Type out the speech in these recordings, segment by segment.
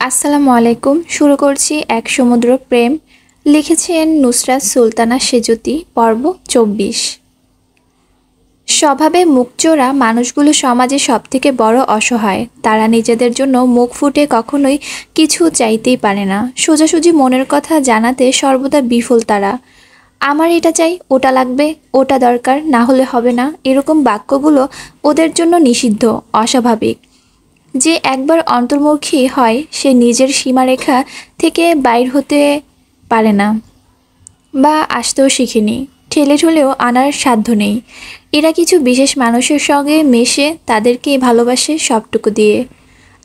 আসসালামু আলাইকুম। শুরু করছি এক সমুদ্র প্রেম। লিখেছেন নুসরাত সুলতানা সেজুতি। পর্ব ২৪। স্বভাবে মুখচোরা মানুষগুলো সমাজে সবথেকে বড় অসহায়। তারা নিজেদের জন্য মুখ ফুটে কখনোই কিছু চাইতেই পারে না। সোজাসুজি মনের কথা জানাতে সর্বদা বিফল তারা। আমার এটা চাই, ওটা লাগবে, ওটা দরকার, না হলে হবে না, এরকম বাক্যগুলো ওদের জন্য নিষিদ্ধ, অস্বাভাবিক। যে একবার অন্তর্মুখী হয় সে নিজের সীমারেখা থেকে বাইর হতে পারে না, বা আসতেও শিখেনি। ঠেলে ঠুলেও আনার সাধ্য নেই। এরা কিছু বিশেষ মানুষের সঙ্গে মেশে, তাদেরকে ভালোবাসে সবটুকু দিয়ে।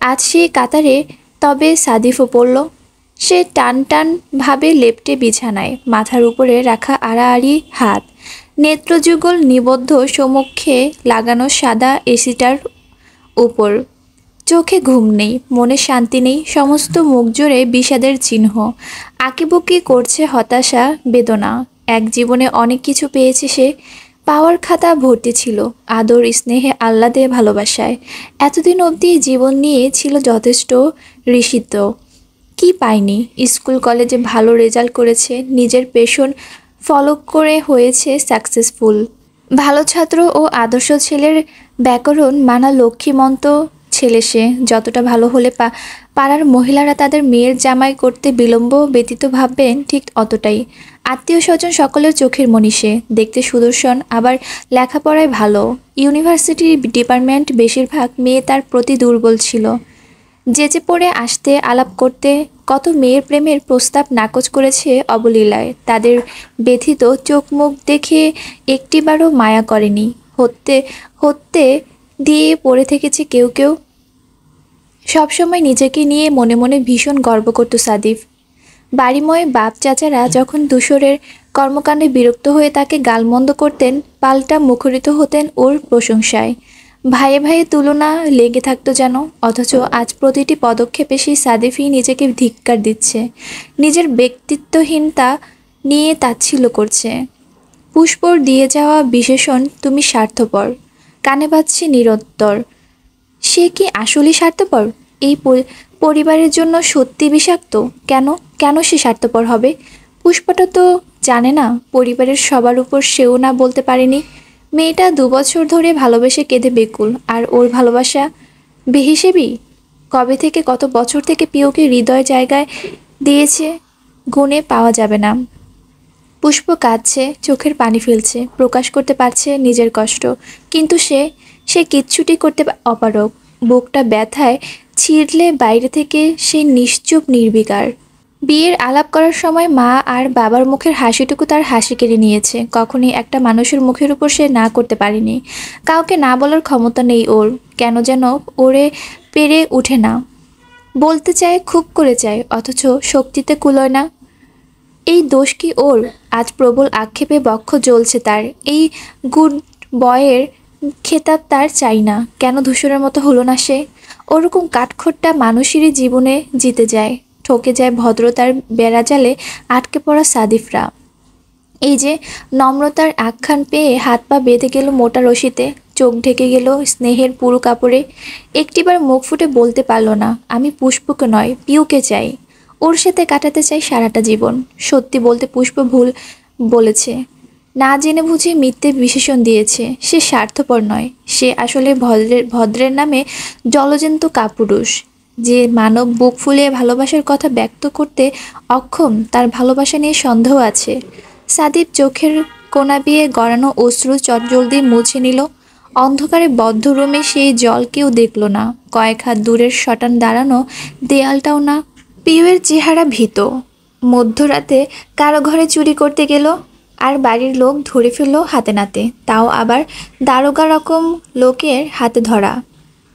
আজ সে কাতারে, তবে সাদিফও পড়ল। সে টান টান ভাবে লেপ্টে বিছানায়, মাথার উপরে রাখা আড়াআড়ি হাত, নেত্রযুগল নিবদ্ধ সমক্ষে লাগানো সাদা এসিটার উপর। চোখে ঘুম নেই, মনে শান্তি নেই, সমস্ত মুখ জুড়ে বিষাদের চিহ্ন। আঁকিবুকি করছে হতাশা, বেদনা। এক জীবনে অনেক কিছু পেয়েছে সে। পাওয়ার খাতা ভর্তি ছিল, আদর, স্নেহে, আহ্লাদে, ভালোবাসায়। এতদিন অবধি জীবন নিয়ে ছিল যথেষ্ট ঋষিত। কি পায়নি? স্কুল কলেজে ভালো রেজাল্ট করেছে, নিজের পেশন ফলো করে হয়েছে সাকসেসফুল। ভালো ছাত্র ও আদর্শ ছেলের ব্যাকরণ মানা লক্ষ্মীমন্ত ছেলে সে। যতটা ভালো হলে পাড়ার মহিলারা তাদের মেয়ের জামাই করতে বিলম্ব ব্যতীত ভাববেন, ঠিক অতটাই। আত্মীয় স্বজন সকলের চোখের মণি সে। দেখতে সুদর্শন, আবার লেখাপড়ায় ভালো। ইউনিভার্সিটির ডিপার্টমেন্ট বেশিরভাগ মেয়ে তার প্রতি দুর্বল ছিল। যেচে পড়ে আসতে, আলাপ করতে। কত মেয়ের প্রেমের প্রস্তাব নাকচ করেছে অবলীলায়। তাদের ব্যথিত চোখ মুখ দেখে একটিবারও মায়া করেনি। হত্যে হত্যে দিয়ে পড়ে থেকেছে কেউ কেউ। সবসময় নিজেকে নিয়ে মনে মনে ভীষণ গর্ব করত সাদিফ। বাড়িময় বাপ চাচারা যখন ধূসরের কর্মকাণ্ডে বিরক্ত হয়ে তাকে গালমন্দ করতেন, পাল্টা মুখরিত হতেন ওর প্রশংসায়। ভাইয়ে ভাইয়ে তুলনা লেগে থাকতো যেন। অথচ আজ প্রতিটি পদক্ষেপে সেই সাদিফই নিজেকে ধিক্কার দিচ্ছে, নিজের ব্যক্তিত্বহীনতা নিয়ে তাচ্ছিল্য করছে। পুষ্পর দিয়ে যাওয়া বিশেষণ তুমি স্বার্থপর কানে বাজছে নিরন্তর। সে কি আসলেই স্বার্থপর? এই পরিবারের জন্য সত্যি বিষাক্ত? কেন কেন সে স্বার্থপর হবে? পুষ্পটা তো জানে না, পরিবারের সবার উপর সেও না বলতে পারেনি। মেয়েটা ২ বছর ধরে ভালোবেসে কেঁদে বেকুল, আর ওর ভালোবাসা বেহিসেবি। কবে থেকে, কত বছর থেকে পিওকে হৃদয় জায়গায় দিয়েছে, গুণে পাওয়া যাবে না। পুষ্প কাঁদছে, চোখের পানি ফেলছে, প্রকাশ করতে পারছে নিজের কষ্ট। কিন্তু সে সে কিচ্ছুটি করতে অপারগ। বুকটা ব্যথায় ছিঁড়লে বাইরে থেকে সে নিশ্চুপ, নির্বিকার। বিয়ের আলাপ করার সময় মা আর বাবার মুখের হাসিটুকু তার হাসি কেড়ে নিয়েছে। কখনই একটা মানুষের মুখের উপর সে না করতে পারেনি। কাউকে না বলার ক্ষমতা নেই ওর। কেন যেন ওরে পেরে উঠে না। বলতে চায়, খুব করে চায়, অথচ শক্তিতে কুলোয় না। এই দোষ কি ওর? আজ প্রবল আক্ষেপে বক্ষ জ্বলছে তার। এই গুড বয়ের খেতাব তার চাই না। কেন ধূসরের মতো হলো না সে? ওরকম কাঠখোট্টা মানুষেরই জীবনে জিতে যায়, ঠকে যায় ভদ্রতার বেড়াজালে আটকে পড়া সাদিফরা। এই যে নম্রতার আখ্যান পেয়ে হাত পা বেঁধে গেল মোটা রশিতে, চোখ ঢেকে গেল স্নেহের পুরু কাপড়ে। একটিবার মুখ ফুটে বলতে পারল না, আমি পুষ্পকে নয়, পিউকে চাই। ওর সাথে কাটাতে চাই সারাটা জীবন। সত্যি বলতে পুষ্প ভুল বলেছে, না জেনে বুঝে মিথ্যে বিশেষণ দিয়েছে। সে স্বার্থপর নয়, সে আসলে ভদ্রের নামে জলজন্ত কাপুরুষ। যে মানব বুক ফুলিয়ে ভালোবাসার কথা ব্যক্ত করতে অক্ষম, তার ভালোবাসা নিয়ে সন্দেহ আছে। সাদিপ চোখের কোনা দিয়ে গড়ানো অশ্রু চটজলদি মুছে নিল। অন্ধকারে বদ্ধ রুমে সেই জল কেউ দেখল না। কয়েক হাত দূরের শটান দাঁড়ানো দেয়ালটাও না। পিউয়ের চেহারা ভীত। মধ্যরাতে কারো ঘরে চুরি করতে গেল, আর বাড়ির লোক ধরে ফেলল হাতে নাতে, তাও আবার দারোগা রকম লোকের হাতে ধরা।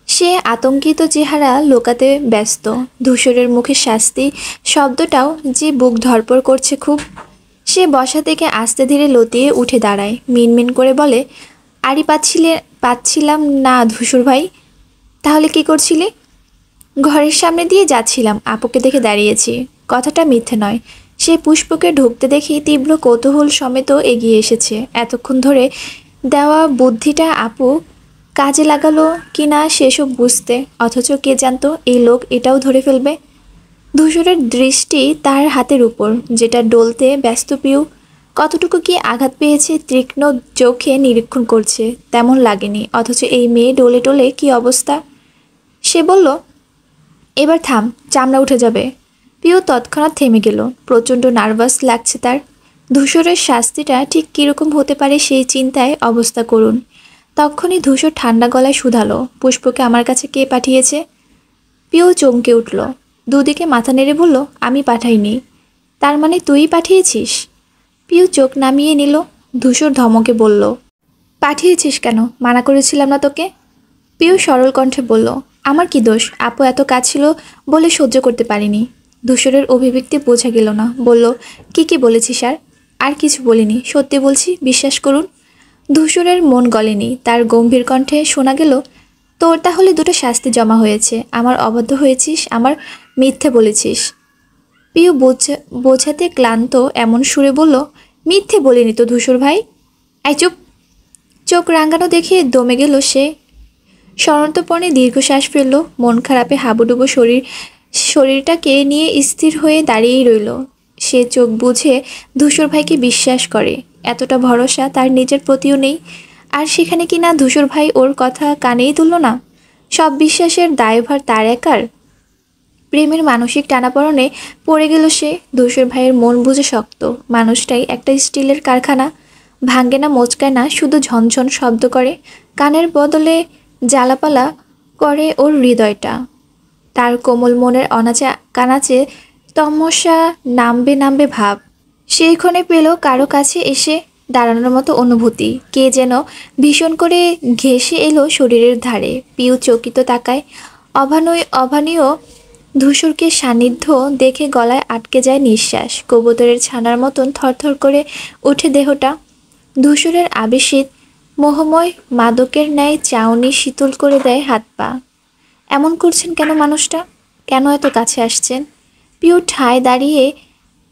সে আতঙ্কিত চেহারা লোকাতে ব্যস্ত। ধূসরের মুখে শাস্তি শব্দটাও যে বুক ধড়পড় করছে খুব। সে বসা থেকে আস্তে ধীরে লতিয়ে উঠে দাঁড়ায়, মিনমিন করে বলে, আড়ি পাচ্ছিলাম না ধূসর ভাই। তাহলে কি করছিলি? ঘরের সামনে দিয়ে যাচ্ছিলাম, আপুকে দেখে দাঁড়িয়েছি। কথাটা মিথ্যে নয়। সে পুষ্পকে ঢুকতে দেখে তীব্র কৌতূহল সমেত এগিয়ে এসেছে। এতক্ষণ ধরে দেওয়া বুদ্ধিটা আপু কাজে লাগালো কি না সেসব বুঝতে। অথচ কে জানতো এই লোক এটাও ধরে ফেলবে। ধূসরের দৃষ্টি তার হাতের উপর, যেটা ডলতে ব্যস্ত। পিউ কতটুকু কি আঘাত পেয়েছে তীক্ষ্ণ চোখে নিরীক্ষণ করছে, তেমন লাগেনি। অথচ এই মেয়ে ডলে ডলে কি অবস্থা। সে বলল, এবার থাম, চামড়া উঠে যাবে। পিউ তৎক্ষণাৎ থেমে গেল। প্রচণ্ড নার্ভাস লাগছে তার। ধূসরের শাস্তিটা ঠিক কীরকম হতে পারে সেই চিন্তায় অবস্থা করুন। তখনই ধূসর ঠান্ডা গলায় শুধালো, পুষ্পকে আমার কাছে কে পাঠিয়েছে? পিউ চমকে উঠল, দুদিকে মাথা নেড়ে বলল, আমি পাঠাইনি। তার মানে তুই পাঠিয়েছিস? পিউ চোখ নামিয়ে নিল। ধূসর ধমকে বলল, পাঠিয়েছিস কেন? মানা করেছিলাম না তোকে? পিউ সরল কণ্ঠে বলল, আমার কি দোষ? আপু এত কাজ ছিল বলে সহ্য করতে পারিনি। ধূসরের অভিব্যক্তি বোঝা গেল না। বলল, কি বলেছি স্যার? আর কিছু বলিনি, সত্যি বলছি, বিশ্বাস করুন। ধূসরের মন গলেনি। তার গম্ভীর কণ্ঠে শোনা গেল, তোর তাহলে দুটো শাস্তি জমা হয়েছে। আমার অবাধ্য হয়েছিস, আমার মিথ্যে বলেছিস। পিউ বোঝাতে ক্লান্ত এমন সুরে বলল, মিথ্যে বলিনি তো ধূসর ভাই। এই চুপ! চোখ রাঙানো দেখে দমে গেল সে। সন্তর্পণে দীর্ঘশ্বাস ফেলল। মন খারাপে হাবুডুবু শরীরটাকে নিয়ে স্থির হয়ে দাঁড়িয়েই রইল। সে চোখ বুঝে ধূসর ভাইকে বিশ্বাস করে। এতটা ভরসা তার নিজের প্রতিও নেই। আর সেখানে কি না ধূসর ভাই ওর কথা কানেই তুলল না। সব বিশ্বাসের দায়ভার তার একার। প্রেমের মানসিক টানাপড়নে পড়ে গেল সে। ধূসর ভাইয়ের মন বুঝে শক্ত। মানুষটাই একটা স্টিলের কারখানা। ভাঙ্গে না, মোচকায় না, শুধু ঝনঝন শব্দ করে। কানের বদলে জ্বালাপালা করে ওর হৃদয়টা। তার কোমল মনের অনাচে কানাচে তমসা নামবে নামবে ভাব। সেইক্ষণে পেল কারো কাছে এসে দাঁড়ানোর মতো অনুভূতি। কে যেন ভীষণ করে ঘেঁষে এলো শরীরের ধারে। পিউ চকিত তাকায়। অভানীয় ধূসরকে সান্নিধ্য দেখে গলায় আটকে যায় নিঃশ্বাস। কবুতরের ছানার মতন থরথর করে ওঠে দেহটা। ধূসরের আবেশিত মোহময় মাদকের ন্যায় চাউনি শীতল করে দেয় হাত পা। এমন করছেন কেন মানুষটা? কেন এত কাছে আসছেন? পিউ ঠায় দাঁড়িয়ে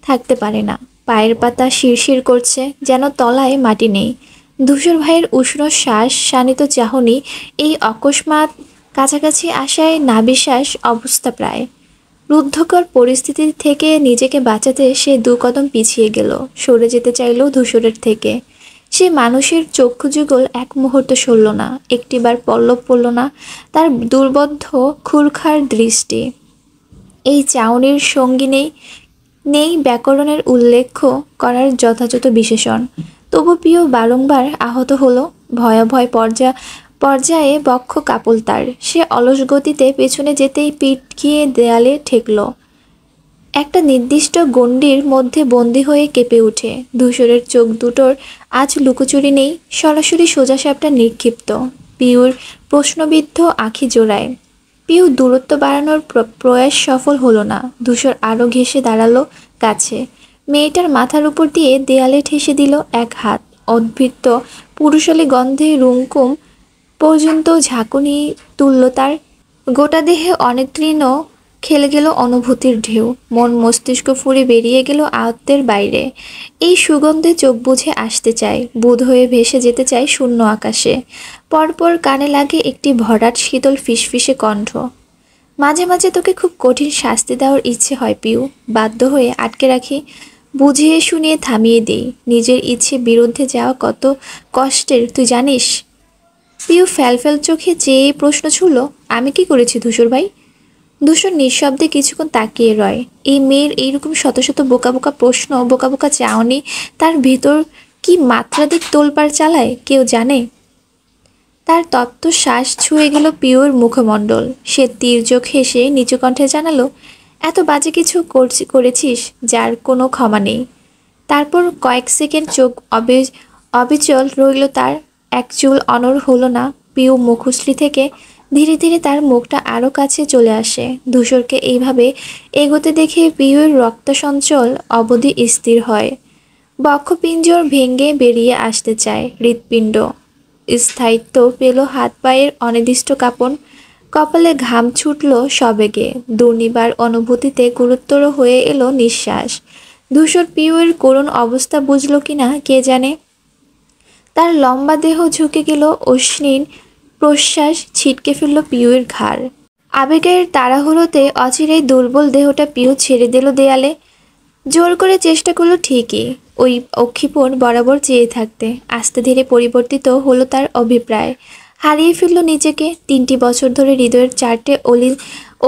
থাকতে পারে না। পায়ের পাতা শিরশির করছে, যেন তলায় মাটি নেই। ধূসর ভাইয়ের উষ্ণ শ্বাস, শানিত চাহনি, এই অকস্মাৎ কাছাকাছি আসায় নাবিশ্বাস অবস্থা প্রায়। রুদ্ধকর পরিস্থিতি থেকে নিজেকে বাঁচাতে সে 2 কদম পিছিয়ে গেল। সরে যেতে চাইল ধূসরের থেকে। সে মানুষের চক্ষু যুগল এক মুহূর্ত সরল না, একটিবার পল্লব পড়ল না তার দুর্বোধ্য খুরখার দৃষ্টি। এই চাউনির সঙ্গী নেই ব্যাকরণের উল্লেখ করার যথাযথ বিশেষণ। তবু পিউ বারংবার আহত হলো। ভয়াভয় পর্যায়ে বক্ষ কাপল তার। সে অলস গতিতে পেছনে যেতেই পিঠ গিয়ে দেয়ালে ঠেকল। একটা নির্দিষ্ট গণ্ডির মধ্যে বন্দী হয়ে কেঁপে ওঠে। ধূসরের চোখ দুটোর আজ লুকোচুরি নেই, সরাসরি সোজাসাপটা নিক্ষিপ্ত। পিউর প্রশ্নবিদ্ধ আঁখি জোড়ায়। পিউ দূরত্ব বাড়ানোর প্রয়াস সফল হলো না। ধূসর আরও ঘেঁষে দাঁড়ালো কাছে। মেয়েটার মাথার উপর দিয়ে দেয়ালে ঠেসে দিল এক হাত। অদ্ভুত পুরুষালী গন্ধে রুমকুম পর্যন্ত ঝাঁকুনি তুলল তার। গোটা দেহে অনিদ্রিণ খেলে গেল অনুভূতির ঢেউ। মন মস্তিষ্ক ফুঁড়ে বেরিয়ে গেল আয়ত্তের বাইরে। এই সুগন্ধে চোখ বুঝে আসতে চায়, বুঁদ হয়ে ভেসে যেতে চায় শূন্য আকাশে। পরপর কানে লাগে একটি ভরাট শীতল ফিসফিসে কণ্ঠ, মাঝে মাঝে তোকে খুব কঠিন শাস্তি দেওয়ার ইচ্ছে হয় পিউ। বাধ্য হয়ে আটকে রাখি, বুঝিয়ে শুনিয়ে থামিয়ে দিই। নিজের ইচ্ছে বিরুদ্ধে যাওয়া কত কষ্টের তুই জানিস? পিউ ফ্যালফ্যাল চোখে চেয়ে প্রশ্ন ছুড়ল, আমি কি করেছি ধূসর ভাই? ধূসর নিঃশব্দে কিছুক্ষণ তাকিয়ে রয়। এই মেয়ের এইরকম শত শত বোকা বোকা প্রশ্ন, বোকা বোকা চাউনি তার ভেতর কি মাত্রাধিক তোলপাড় চালায় কেউ জানে? তার তপ্ত শ্বাস ছুঁয়ে গেল পিওর মুখমণ্ডল। সে তীর্যক হেসে নিচু কণ্ঠে জানালো, এত বাজে কিছু করেছিস যার কোনো ক্ষমা নেই। তারপর কয়েক সেকেন্ড চোখ অবিচল রইল তার। এক চুল অনড় হলো না। পিউ মুখশ্রী থেকে ধীরে ধীরে তার মুখটা আরও কাছে চলে আসে। ধূসরকে এইভাবে এগোতে দেখে পিউয়ের রক্ত সঞ্চল অবধি স্থির হয়। বক্ষপিঞ্জর ভেঙে বেরিয়ে আসতে চায়। হৃৎপিণ্ড স্থায়িত্ব পেল হাত পায়ের অনির্দিষ্ট কাঁপন। কপালে ঘাম ছুটল সবেগে। দুর্নিবার অনুভূতিতে গুরুতর হয়ে এলো নিঃশ্বাস। ধূসর পিউয়ের করুণ অবস্থা বুঝল কিনা কে জানে। তার লম্বা দেহ ঝুঁকে গেল। অশ্লীল প্রশ্বাস ছিটকে ফেলল পিউয়ের ঘাড়। আবেগের তাড়াহুড়োতে অচিরেই দুর্বল দেহটা পিউ ছেড়ে দিল দেয়ালে। জোর করে চেষ্টা করলো ঠিকই, ওই অক্ষিপণ বরাবর চেয়ে থাকতে। আস্তে ধীরে পরিবর্তিত হলো তার অভিপ্রায়। হারিয়ে ফেলল নিজেকে। 3টি বছর ধরে হৃদয়ের 4টে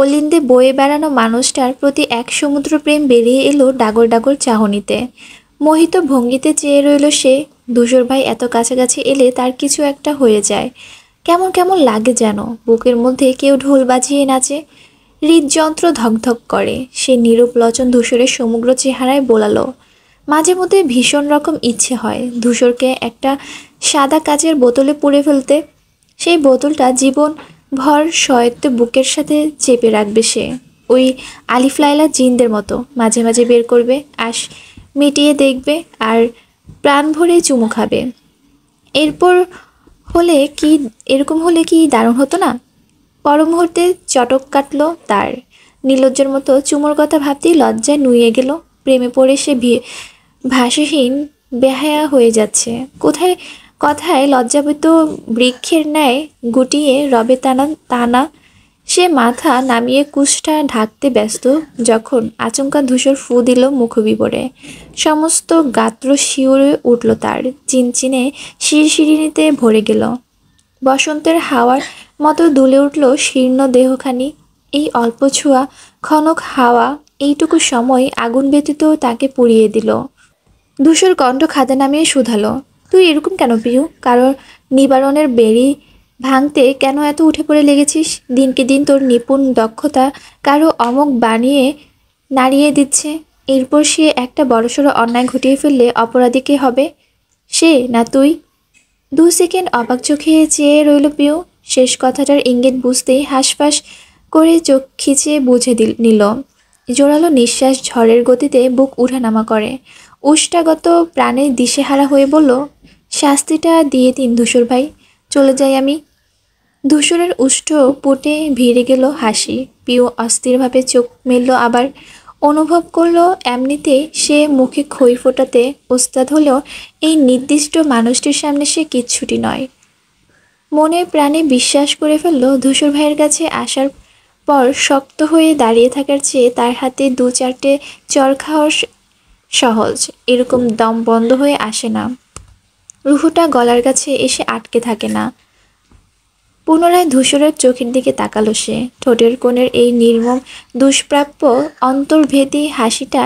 অলিন্দে বয়ে বেড়ানো মানুষটার প্রতি এক সমুদ্র প্রেম বেরিয়ে এলো ডাগর ডাগর চাহনিতে। মোহিত ভঙ্গিতে চেয়ে রইল সে। ধূসর ভাই এত কাছাকাছি এলে তার কিছু একটা হয়ে যায়। কেমন কেমন লাগে যেন, বুকের মধ্যে কেউ ঢোল বাজিয়ে নাচে। হৃদযন্ত্র ধকধক করে। সে নীরব লোচন ধূসরের সমগ্র চেহারায় বোলালো। মাঝে মধ্যে ভীষণ রকম ইচ্ছে হয় ধূসরকে একটা সাদা কাচের বোতলে পুরে ফেলতে। সেই বোতলটা জীবন ভর সয়ত্তে বুকের সাথে চেপে রাখবে সে। ওই আলিফ লায়লা জিনদের মতো মাঝে মাঝে বের করবে, আশ মিটিয়ে দেখবে, আর প্রাণ ভরে চুমু খাবে। এরপর এরকম হলে কি দারুণ হতো না? পর মুহূর্তে চটক কাটল তার। নির্লজ্জের মতো চুমোর কথা ভাবতেই লজ্জায় নুয়ে গেল। প্রেমে পড়ে সে ভাষাহীন বেহায়া হয়ে যাচ্ছে। কোথায় কথায় লজ্জাবিত বৃক্ষের ন্যায় গুটিয়ে রবে টানা। সে মাথা নামিয়ে কুষ্ঠা ঢাকতে ব্যস্ত যখন আচমকা ধূসর ফু দিল মুখবিবরে। সমস্ত গাত্র শিউরে উঠল তার। চিনচিনে শিরশিরিনিতে ভরে গেল। বসন্তের হাওয়ার মতো দুলে উঠল শীর্ণ দেহখানি। এই অল্প ছোঁয়া, ক্ষণক হাওয়া, এইটুকু সময় আগুন ব্যতীত তাকে পুড়িয়ে দিল। ধূসর কণ্ঠ খাদে নামিয়ে শুধালো, তুই এরকম কেন প্রিয়? কারোর নিবারণের বেড়ি ভাঙতে কেন এত উঠে পড়ে লেগেছিস? দিনকে দিন তোর নিপুণ দক্ষতা কারো অমোঘ বানিয়ে নাড়িয়ে দিচ্ছে। এরপর সে একটা বড়সড় অন্যায় ঘটিয়ে ফেললে অপরাধী কে হবে? সে না তুই? 2 সেকেন্ড অবাক চোখে চেয়ে রইল পিউ। শেষ কথাটার ইঙ্গিত বুঝতেই হাঁসফাঁস করে চোখ খিচিয়ে বুঝে নিল। জোরালো নিঃশ্বাস ঝড়ের গতিতে বুক উঠানামা করে। উষ্টাগত প্রাণে দিশেহারা হয়ে বলল, শাস্তিটা দিয়ে দিন ধূসর ভাই, চলে যাই আমি। ধূসরের উষ্ঠ পুটে ভিড়ে গেল হাসি। পিউ অস্থিরভাবে চোখ মেলল আবার। অনুভব করলো এমনিতেই সে মুখে খই ফোটাতে ওস্তাদ হলেও এই নির্দিষ্ট মানুষটির সামনে সে কিচ্ছুটি নয়। মনে প্রাণে বিশ্বাস করে ফেলল ধূসর ভাইয়ের কাছে আসার পর শক্ত হয়ে দাঁড়িয়ে থাকার চেয়ে তার হাতে 2-4টে চর খাওয়ার সহজ। এরকম দম বন্ধ হয়ে আসে না, রুহুটা গলার কাছে এসে আটকে থাকে না। পুনরায় ধূসরের চোখের দিকে তাকালো সে। ঠোঁটের কোণের এই নির্মম দুষ্প্রাপ্য অন্তর্ভেদী হাসিটা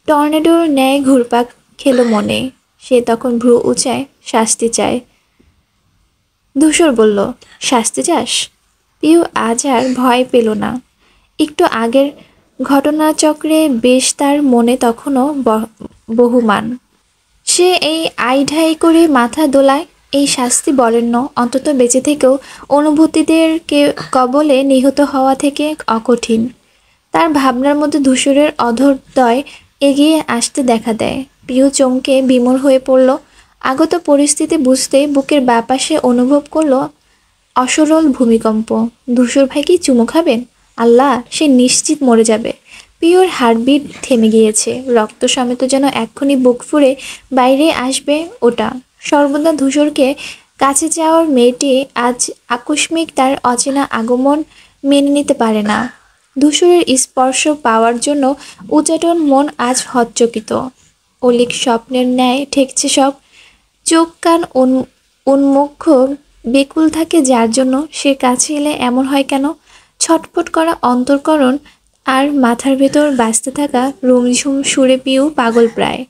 টর্নেডোর ন্যায় ঘুরপাক খেলো মনে। সে তখন ভ্রু উঁচায়, শাস্তি চায়। ধূসর বলল, শাস্তি চাস? পিউ আজ আর ভয় পেল না। একটু আগের ঘটনাচক্রে বেশ তার মনে তখনও বহুমান। সে এই আইঢাই করে মাথা দোলায়। এই শাস্তি বরেণ্য, অন্তত বেঁচে থেকেও অনুভূতিদের কবলে নিহত হওয়া থেকে অকঠিন। তার ভাবনার মধ্যে ধূসরের অধরদ্বয় এগিয়ে আসতে দেখা দেয়। পিউ চমকে বিমূঢ় হয়ে পড়ল। আগত পরিস্থিতি বুঝতেই বুকের বাপাশে অনুভব করল অসরল ভূমিকম্প। ধূসর ভাই কি চুমু খাবেন? আল্লাহ, সে নিশ্চিত মরে যাবে। পিওর হার্টবিট থেমে গিয়েছে। রক্ত সমেত যেন এক্ষুনি বুক ফুঁড়ে বাইরে আসবে ওটা। সর্বদা ধূসরকে কাছে যাওয়ার মেয়েটি আজ আকস্মিক তার অচেনা আগমন মেনে নিতে পারে না। ধূসরের স্পর্শ পাওয়ার জন্য উচাটন মন আজ হতচকিত। অলিক স্বপ্নের ন্যায় ঠেকছে সব। চোখ কান উন্মুখ বেকুল থাকে যার জন্য সে কাছে এলে এমন হয় কেন? ছটফট করা অন্তর্করণ আর মাথার ভেতর বাজতে থাকা রুমঝুম সুরে পিউ পাগল প্রায়।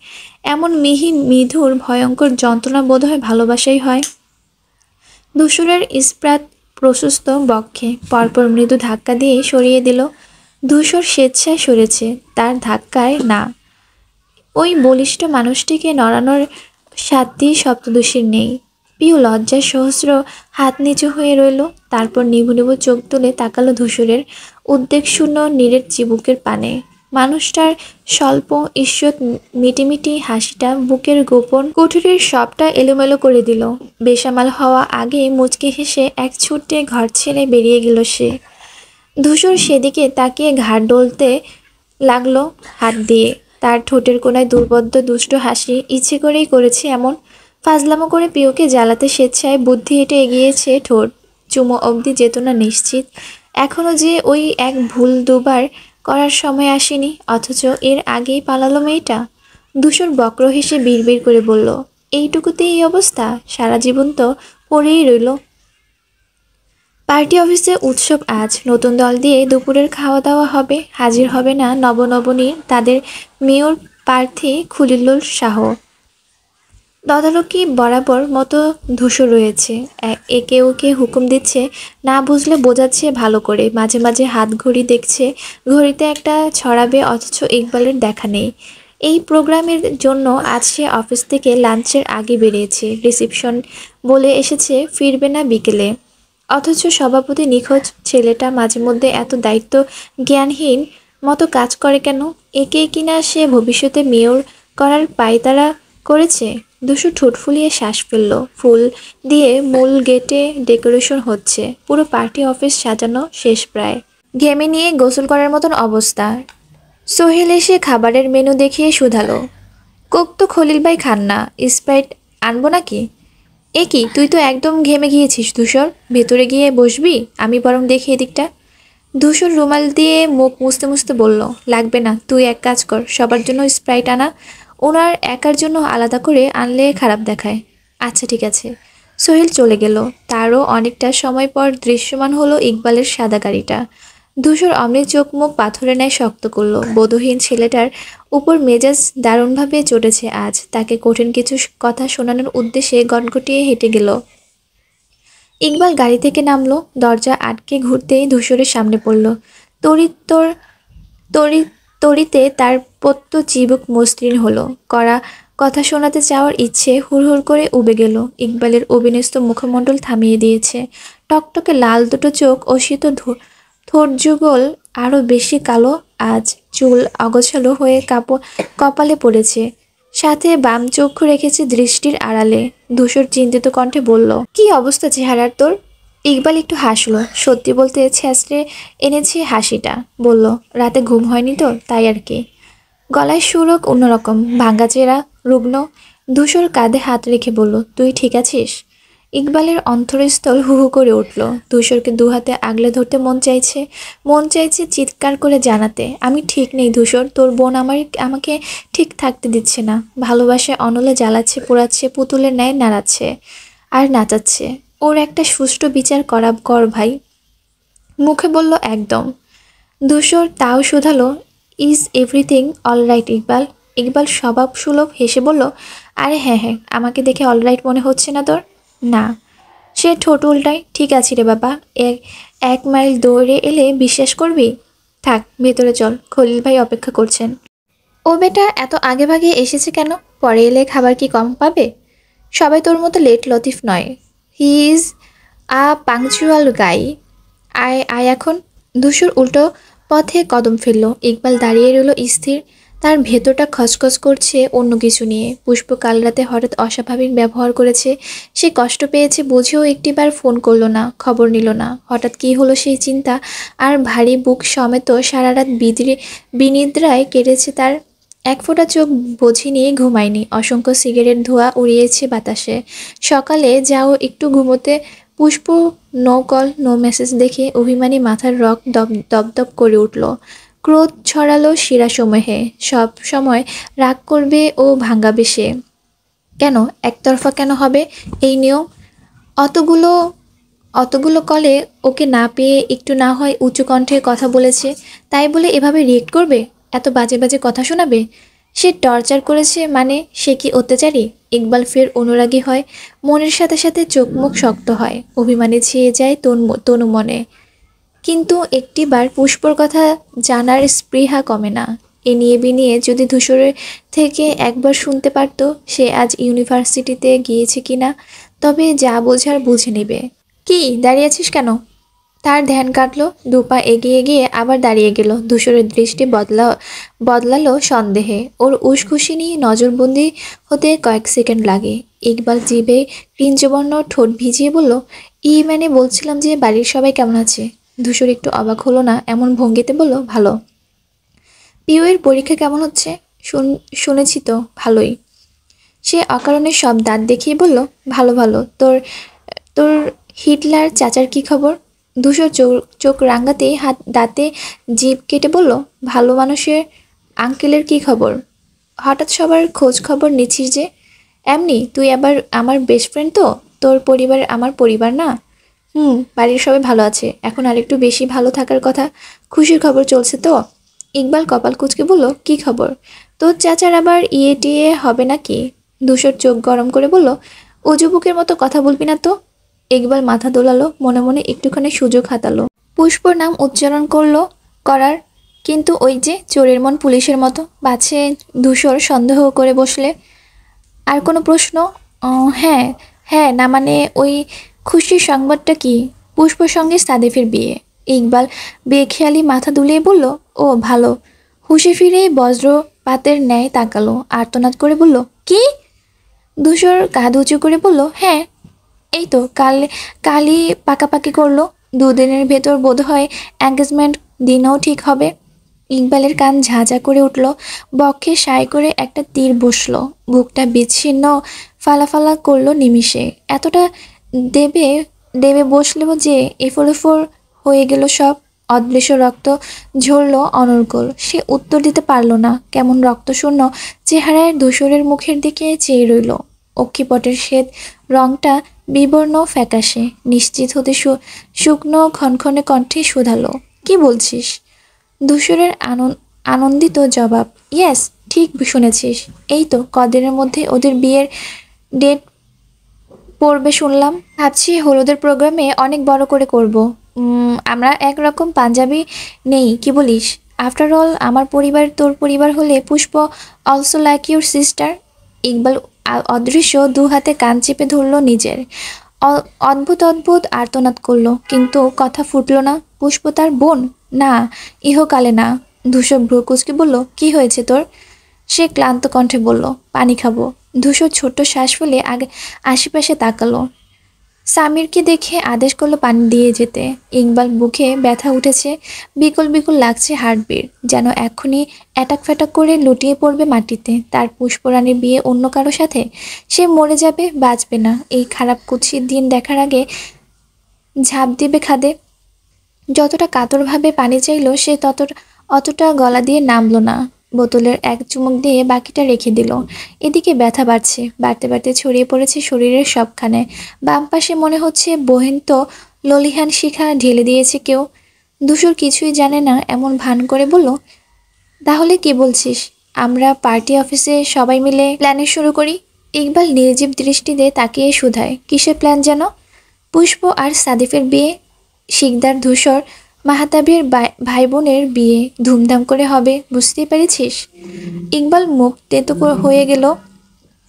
এমন মিহি মিধুর ভয়ঙ্কর যন্ত্রণা বোধহয় ভালোবাসাই হয়। ধূসরের ইস্পাত প্রশস্ত বক্ষে পরপর মৃদু ধাক্কা দিয়ে সরিয়ে দিল। ধূসর স্বেচ্ছায় সরেছে, তার ধাক্কায় না। ওই বলিষ্ঠ মানুষটিকে নড়ানোর সাধ্যি সপ্তদোষীর নেই। পিউ লজ্জায় সহস্র হাত নিচু হয়ে রইল। তারপর নিভু নিভু চোখ তুলে তাকালো ধূসরের উদ্বেগশূন্য নিরেট চিবুকের পানে। মানুষটার স্বল্প ঈষৎ মিটিমিটি হাসিটা বুকের গোপন কুঠুরির সবটা এলোমেলো করে দিল। বেসামাল হওয়া আগে মুচকে হেসে এক ছুটে ঘর ছেড়ে বেরিয়ে গেল সে। ধূসর সেদিকে তাকিয়ে ঘাড় ডলতে লাগলো হাত দিয়ে। তার ঠোঁটের কোণায় দুর্বোধ্য দুষ্ট হাসি। ইচ্ছে করেই করেছে এমন। ফাজলামো করে পিউকে জ্বালাতে স্বেচ্ছায় বুদ্ধি হেঁটে এগিয়েছে ঠোঁট। চুমো অবধি যেত না নিশ্চিত। এখনো যে ওই এক ভুল দুবার করার সময় আসেনি, অথচ এর আগেই পালালো মেয়েটা। ধূসর বক্র হেসে বিড়বিড় করে বলল, এইটুকুতেই এই অবস্থা? সারা জীবন তো পড়েই রইল। পার্টি অফিসে উৎসব আজ। নতুন দল দিয়ে দুপুরের খাওয়া দাওয়া হবে। হাজির হবে না নবনবনী তাদের মেয়র প্রার্থী খলিলুল শাহ। তদারকি বরাবর মতো ধূসর রয়েছে। একে ওকে হুকুম দিচ্ছে, না বুঝলে বোঝাচ্ছে ভালো করে। মাঝে মাঝে হাত ঘড়ি দেখছে, ঘড়িতে একটা ছড়াবে, অথচ ইকবালের দেখা নেই। এই প্রোগ্রামের জন্য আজ সে অফিস থেকে লাঞ্চের আগে বেরিয়েছে। রিসেপশন বলে এসেছে ফিরবে না বিকেলে। অথচ সভাপতি নিখোঁজ ছেলেটা মাঝে মধ্যে এত দায়িত্ব জ্ঞানহীন মতো কাজ করে কেন? একে কিনা সে ভবিষ্যতে মেয়র করার পায়তারা করেছে। দুশো ঠোঁট ফুলিয়ে শ্বাস ফেলল। ফুল দিয়ে মূল গেটে ডেকোরেশন হচ্ছে। পুরো পার্টি অফিস সাজানো শেষ প্রায়। ঘেমে নিয়ে গোসল করার মতন অবস্থা। সোহেল এসে খাবারের মেনু দেখিয়ে শুধালো, কোক তো খলিল ভাই খান না, স্প্রাইট আনবো নাকি? এ কি, তুই তো একদম ঘেমে গিয়েছিস ধূসর, ভেতরে গিয়ে বসবি? আমি বরং দেখি এদিকটা। ধূসর রুমাল দিয়ে মুখ মুছতে মুছতে বলল, লাগবে না, তুই এক কাজ কর, সবার জন্য স্প্রাইট আনা। ওনার একার জন্য আলাদা করে আনলে খারাপ দেখায়। আচ্ছা ঠিক আছে। সোহেল চলে গেল। তারও অনেকটা সময় পর দৃশ্যমান হলো ইকবালের সাদা গাড়িটা। ধূসর অমনি চোখ মুখ পাথরে ন্যায় শক্ত করলো। বোধহীন ছেলেটার উপর মেজাজ দারুণভাবে চটেছে আজ। তাকে কঠিন কিছু কথা শোনানোর উদ্দেশ্যে গটগটিয়ে হেঁটে গেল। ইকবাল গাড়ি থেকে নামলো। দরজা আটকে ঘুরতেই ধূসরের সামনে পড়ল। তড়িৎ তোর তড়ি তড়িতে তার পত্য চিবুক মসৃণ হলো। কড়া কথা শোনাতে চাওয়ার ইচ্ছে হুড়হুড় করে উবে গেল। ইকবালের অবিন্যস্ত মুখমণ্ডল থামিয়ে দিয়েছে। টকটকে লাল দুটো চোখ ও শীত ঠোঁট যুগল আরও বেশি কালো আজ। চুল অগোছালো হয়ে কপালে পড়েছে, সাথে বাম চক্ষু রেখেছে দৃষ্টির আড়ালে। ধূসর চিন্তিত কণ্ঠে বলল, কি অবস্থা চেহারার তোর? ইকবাল একটু হাসলো। সত্যি বলতে ছেঁচড়ে এনেছে হাসিটা। বলল, রাতে ঘুম হয়নি তো, তাই আর কি। গলায় সুরক অন্যরকম, ভাঙ্গাচেরা, রুগ্ন। ধূসর কাঁধে হাত রেখে বলল, তুই ঠিক আছিস? ইকবালের অন্তরস্থল হু হু করে উঠল। ধূসরকে দুহাতে আগলে ধরতে মন চাইছে চিৎকার করে জানাতে, আমি ঠিক নেই ধূসর, তোর বোন আমাকে ঠিক থাকতে দিচ্ছে না। ভালোবাসায় অনলে জ্বালাচ্ছে, পোড়াচ্ছে, পুতুলের ন্যায় নাড়াচ্ছে আর নাচাচ্ছে। ওর একটা সুষ্ঠু বিচার কর ভাই। মুখে বলল, একদম। ধূসর তাও শুধালো, is everything all right Iqbal? Iqbal স্বভাব সুলভ হেসে বলল, আরে হ্যাঁ হ্যাঁ, আমাকে দেখে অল রাইট মনে হচ্ছে না তোর? না। সে ঠোঁট উল্টায়, ঠিক আছে রে বাবা, এক মাইল দৌড়ে এলে বিশ্বাস করবি? থাক, ভেতরে চল, খলিল ভাই অপেক্ষা করছেন। ও বেটা এত আগে ভাগে এসেছে কেন? পরে এলে খাবার কি কম পাবে? সবাই তোর মতো লেট লতিফ নয়। হি ইজ আ পাংচুয়াল গাই। আয় আয় এখন। ধূসর উল্টো পথে কদম ফেলল। ইকবাল দাঁড়িয়ে রইল স্থির। তার ভেতরটা খচখচ করছে অন্য কিছু নিয়ে। পুষ্প কাল রাতে হঠাৎ অস্বাভাবিক ব্যবহার করেছে। সে কষ্ট পেয়েছে বুঝেও একটিবার ফোন করলো না, খবর নিল না। হঠাৎ কী হলো সেই চিন্তা আর ভারী বুক সমেত সারা রাত বিনিদ্রায় কেটেছে তার। এক ফোঁটা চোখ বুঝি নিয়ে ঘুমায়নি। অসংখ্য সিগারেট ধোঁয়া উড়িয়েছে বাতাসে। সকালে যাও একটু ঘুমোতে। পুষ্প নো কল নো মেসেজ দেখে অভিমানী মাথার রক দপদপ করে উঠল। ক্রোধ ছড়ালো শিরাসমূহে। সব সময় রাগ করবে ও ভাঙাবে সে। কেন একতরফা কেন হবে এই নিয়ম? অতগুলো অতগুলো কলে ওকে না পেয়ে একটু না হয় উঁচু কণ্ঠে কথা বলেছে, তাই বলে এভাবে রিয়েক্ট করবে? এত বাজে বাজে কথা শোনাবে? সে টর্চার করেছে মানে সে কি অত্যাচারী? ইকবাল ফের অনুরাগী হয়। মনের সাথে সাথে চোখ মুখ শক্ত হয়। অভিমানে ছেয়ে যায় তনু মনে। কিন্তু একটিবার পুষ্পর কথা জানার স্পৃহা কমে না। এ নিয়ে বিনিয়ে যদি ধূসরের থেকে একবার শুনতে পারত সে আজ ইউনিভার্সিটিতে গিয়েছে কিনা, তবে যা বোঝার বুঝে নেবে। কি দাঁড়িয়ে আছিস কেন? তার ধ্যান কাটলো। দুপা এগিয়ে গিয়ে আবার দাঁড়িয়ে গেল। ধূসরের দৃষ্টি বদলালো সন্দেহে। ওর উসখুসিনি নজরবন্দি হতে কয়েক সেকেন্ড লাগে। ইকবাল জিভে ক্রিঞ্জবর্ণ ঠোঁট ভিজিয়ে বলল, মানে বলছিলাম যে বাড়ির সবাই কেমন আছে? ধূসর একটু অবাক হলো না, এমন ভঙ্গিতে বলল, ভালো। পিউয়ের পরীক্ষা কেমন হচ্ছে? শুনেছি তো ভালোই। সে অকারণে সব দাঁত দেখিয়ে বলল, ভালো ভালো। তোর তোর হিটলার চাচার কি খবর? ধূসর চোখ চোখ রাঙাতেই হাত দাঁতে জিভ কেটে বলল, ভালো মানুষের আঙ্কেলের কি খবর? হঠাৎ সবার খোঁজ খবর নিচ্ছিস যে? এমনি, তুই আবার আমার বেস্ট ফ্রেন্ড তো, তোর পরিবার আমার পরিবার না? বাড়ির সবাই ভালো আছে, এখন আরেকটু বেশি ভালো থাকার কথা। খুশির খবর চলছে তো? ইকবাল কপাল কুঁচকে বলল, কি খবর? তোর চাচার আবার ইয়ে টিয়ে হবে নাকি? ধূসর চোখ গরম করে বলল, অজুবুকের মতো কথা বলবি না তো। ইকবাল মাথা দোলালো, মনে মনে একটুখানি সুযোগ হাতালো পুষ্পর নাম উচ্চারণ করার, কিন্তু ওই যে চোরের মন পুলিশের মতো বাছে ধূসর সন্দেহ করে বসলে। আর কোনো প্রশ্ন? হ্যাঁ। হ্যাঁ না মানে ওই খুশির সংবাদটা কি? পুষ্পর সঙ্গে সাদেফের বিয়ে। ইকবাল বেখেয়ালি মাথা দুলিয়ে বলল, ও ভালো। হুঁশে ফিরে বজ্রপাতের ন্যায় তাকালো, আর্তনাদ করে বলল, কি? ধূসর কাঁধ উঁচু করে বলল, হ্যাঁ, এই তো কালই পাকাপাকি করলো। দুদিনের ভেতর বোধহয় এঙ্গেজমেন্ট দিনও ঠিক হবে। ইকবালের কান ঝাঁঝা করে উঠল, বক্ষে সায় করে একটা তীর বসলো, বুকটা বিচ্ছিন্ন ফালাফালা করলো নিমিষে। এতটা দেবে দেবে বসলেও যে এফোর হয়ে গেল সব। অদৃশ্য রক্ত ঝরল অনর্গল। সে উত্তর দিতে পারল না। কেমন রক্তশূন্য চেহারায় ধূসরের মুখের দিকে চেয়ে রইল। অক্ষিপটের শ্বেত রংটা বিবর্ণ ফ্যাকাশে। নিশ্চিত হতে শুকনো খনখনে কণ্ঠে শুধালো, কি বলছিস? ধূসরের আনন্দিত জবাব, ইয়েস, ঠিক শুনেছিস। এই তো কদিনের মধ্যে ওদের বিয়ের ডেট পড়বে শুনলাম। ভাবছি হলুদের প্রোগ্রামে অনেক বড় করে করব। আমরা একরকম পাঞ্জাবি নেই, কি বলিস? আফটার অল আমার পরিবার তোর পরিবার হলে Pushpa also like your sister. Iqbal অদৃশ্য দু হাতে কান চেপে ধরল নিজের। অদ্ভুত অদ্ভুত আর্তনাদ করলো, কিন্তু কথা ফুটলো না। পুষ্প তার বোন? না, ইহকালে না। ধূসর ভ্রু কুঁচকে বলল, কি হয়েছে তোর? সে ক্লান্ত কণ্ঠে বলল, পানি খাবো। ধূসর ছোট্ট শ্বাস ফেলে আগে আশেপাশে তাকালো। সামিরকে দেখে আদেশ করলো পানি দিয়ে যেতে। ইকবাল বুকে ব্যথা উঠেছে, বিকল বিকল লাগছে হার্টবিট, যেন এক্ষুনি অ্যাটাক ফ্যাটাক করে লুটিয়ে পড়বে মাটিতে। তার পুষ্পরানীর বিয়ে অন্য কারো সাথে? সে মরে যাবে, বাঁচবে না। এই খারাপ কুৎসিত দিন দেখার আগে ঝাঁপ দিবে খাদে। যতটা কাতরভাবে পানি চাইলো সে অতটা গলা দিয়ে নামলো না। বোতলের এক চুমুক দিয়ে বাকিটা রেখে দিল। এদিকে ব্যথা বাড়ছে, বাড়তে বাড়তে ছড়িয়ে পড়েছে শরীরের সবখানে। বাম পাশে মনে হচ্ছে বহেন্ত ললিহান শিখা ঢেলে দিয়েছে কেউ। ধূসর কিছুই জানে না এমন ভান করে বলল, তাহলে কি বলছিস আমরা পার্টি অফিসে সবাই মিলে প্ল্যানিং শুরু করি? ইকবাল নির্জীব দৃষ্টিতে তাকিয়ে শুধায়, কিসের প্ল্যান যেন? পুষ্প আর সাদিফের বিয়ে। শিকদার ধূসর মাহাতাবের ভাই বোনের বিয়ে ধুমধাম করে হবে, বুঝতেই পেরেছিস? ইকবাল মুখ তেতো হয়ে গেল,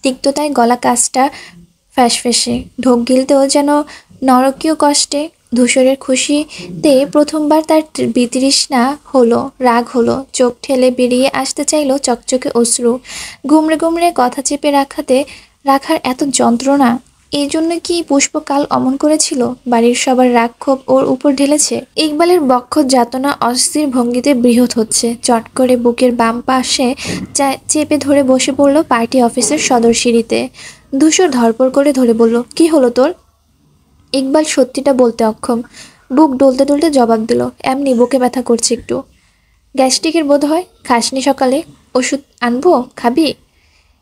তিক্ততায় গলা কাজটা ফ্যাসফেসে, ঢোক গিলতেও যেন নরকীয় কষ্টে। ধূসরের খুশিতে প্রথমবার তার বিতৃষ্ণা হলো, রাগ হলো, চোখ ঠেলে বেরিয়ে আসতে চাইলো চকচকে অশ্রু। গুমড়ে গুমড়ে কথা চেপে রাখার এত যন্ত্রণা। এই জন্য কি পুষ্প কাল অমন করেছিল? বাড়ির সবার রাগ ক্ষোভ ওর উপর ঢেলেছে। ইকবালের বক্ষ যাতনা অস্থির ভঙ্গিতে বৃহৎ হচ্ছে। চট করে বুকের বাম পাশে চেপে ধরে বসে পড়ল পার্টি অফিসের সদর সিঁড়িতে। ধূসর ধরপড় করে ধরে বলল, কি হলো তোর? ইকবাল সত্যিটা বলতে অক্ষম। বুক ডলতে ডলতে জবাব দিল, এমনি বুকে ব্যথা করছে একটু। গ্যাস্ট্রিকের বোধ হয়, খাসনি সকালে? ওষুধ আনবো, খাবি?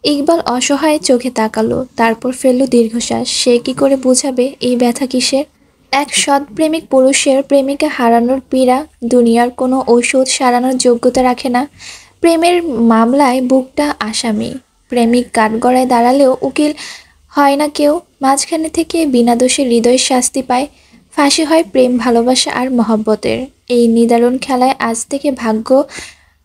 ইকবাল অসহায় চোখে তাকালো, তারপর ফেলল দীর্ঘশ্বাস। সে কি করে বোঝাবে এই ব্যথা কিসের? এক সৎ প্রেমিক পুরুষের প্রেমিকা হারানোর পীড়া দুনিয়ার কোনো ঔষধ সারানোর যোগ্যতা রাখে না। প্রেমের মামলায় বুকটা আসামি। প্রেমিক কাঠগড়ায় দাঁড়ালেও উকিল হয় না কেউ। মাঝখানে থেকে বিনা দোষে হৃদয় শাস্তি পায়। ফাঁসি হয় প্রেম, ভালোবাসা আর মহব্বতের। এই নিদারুণ খেলায় আজ থেকে ভাগ্য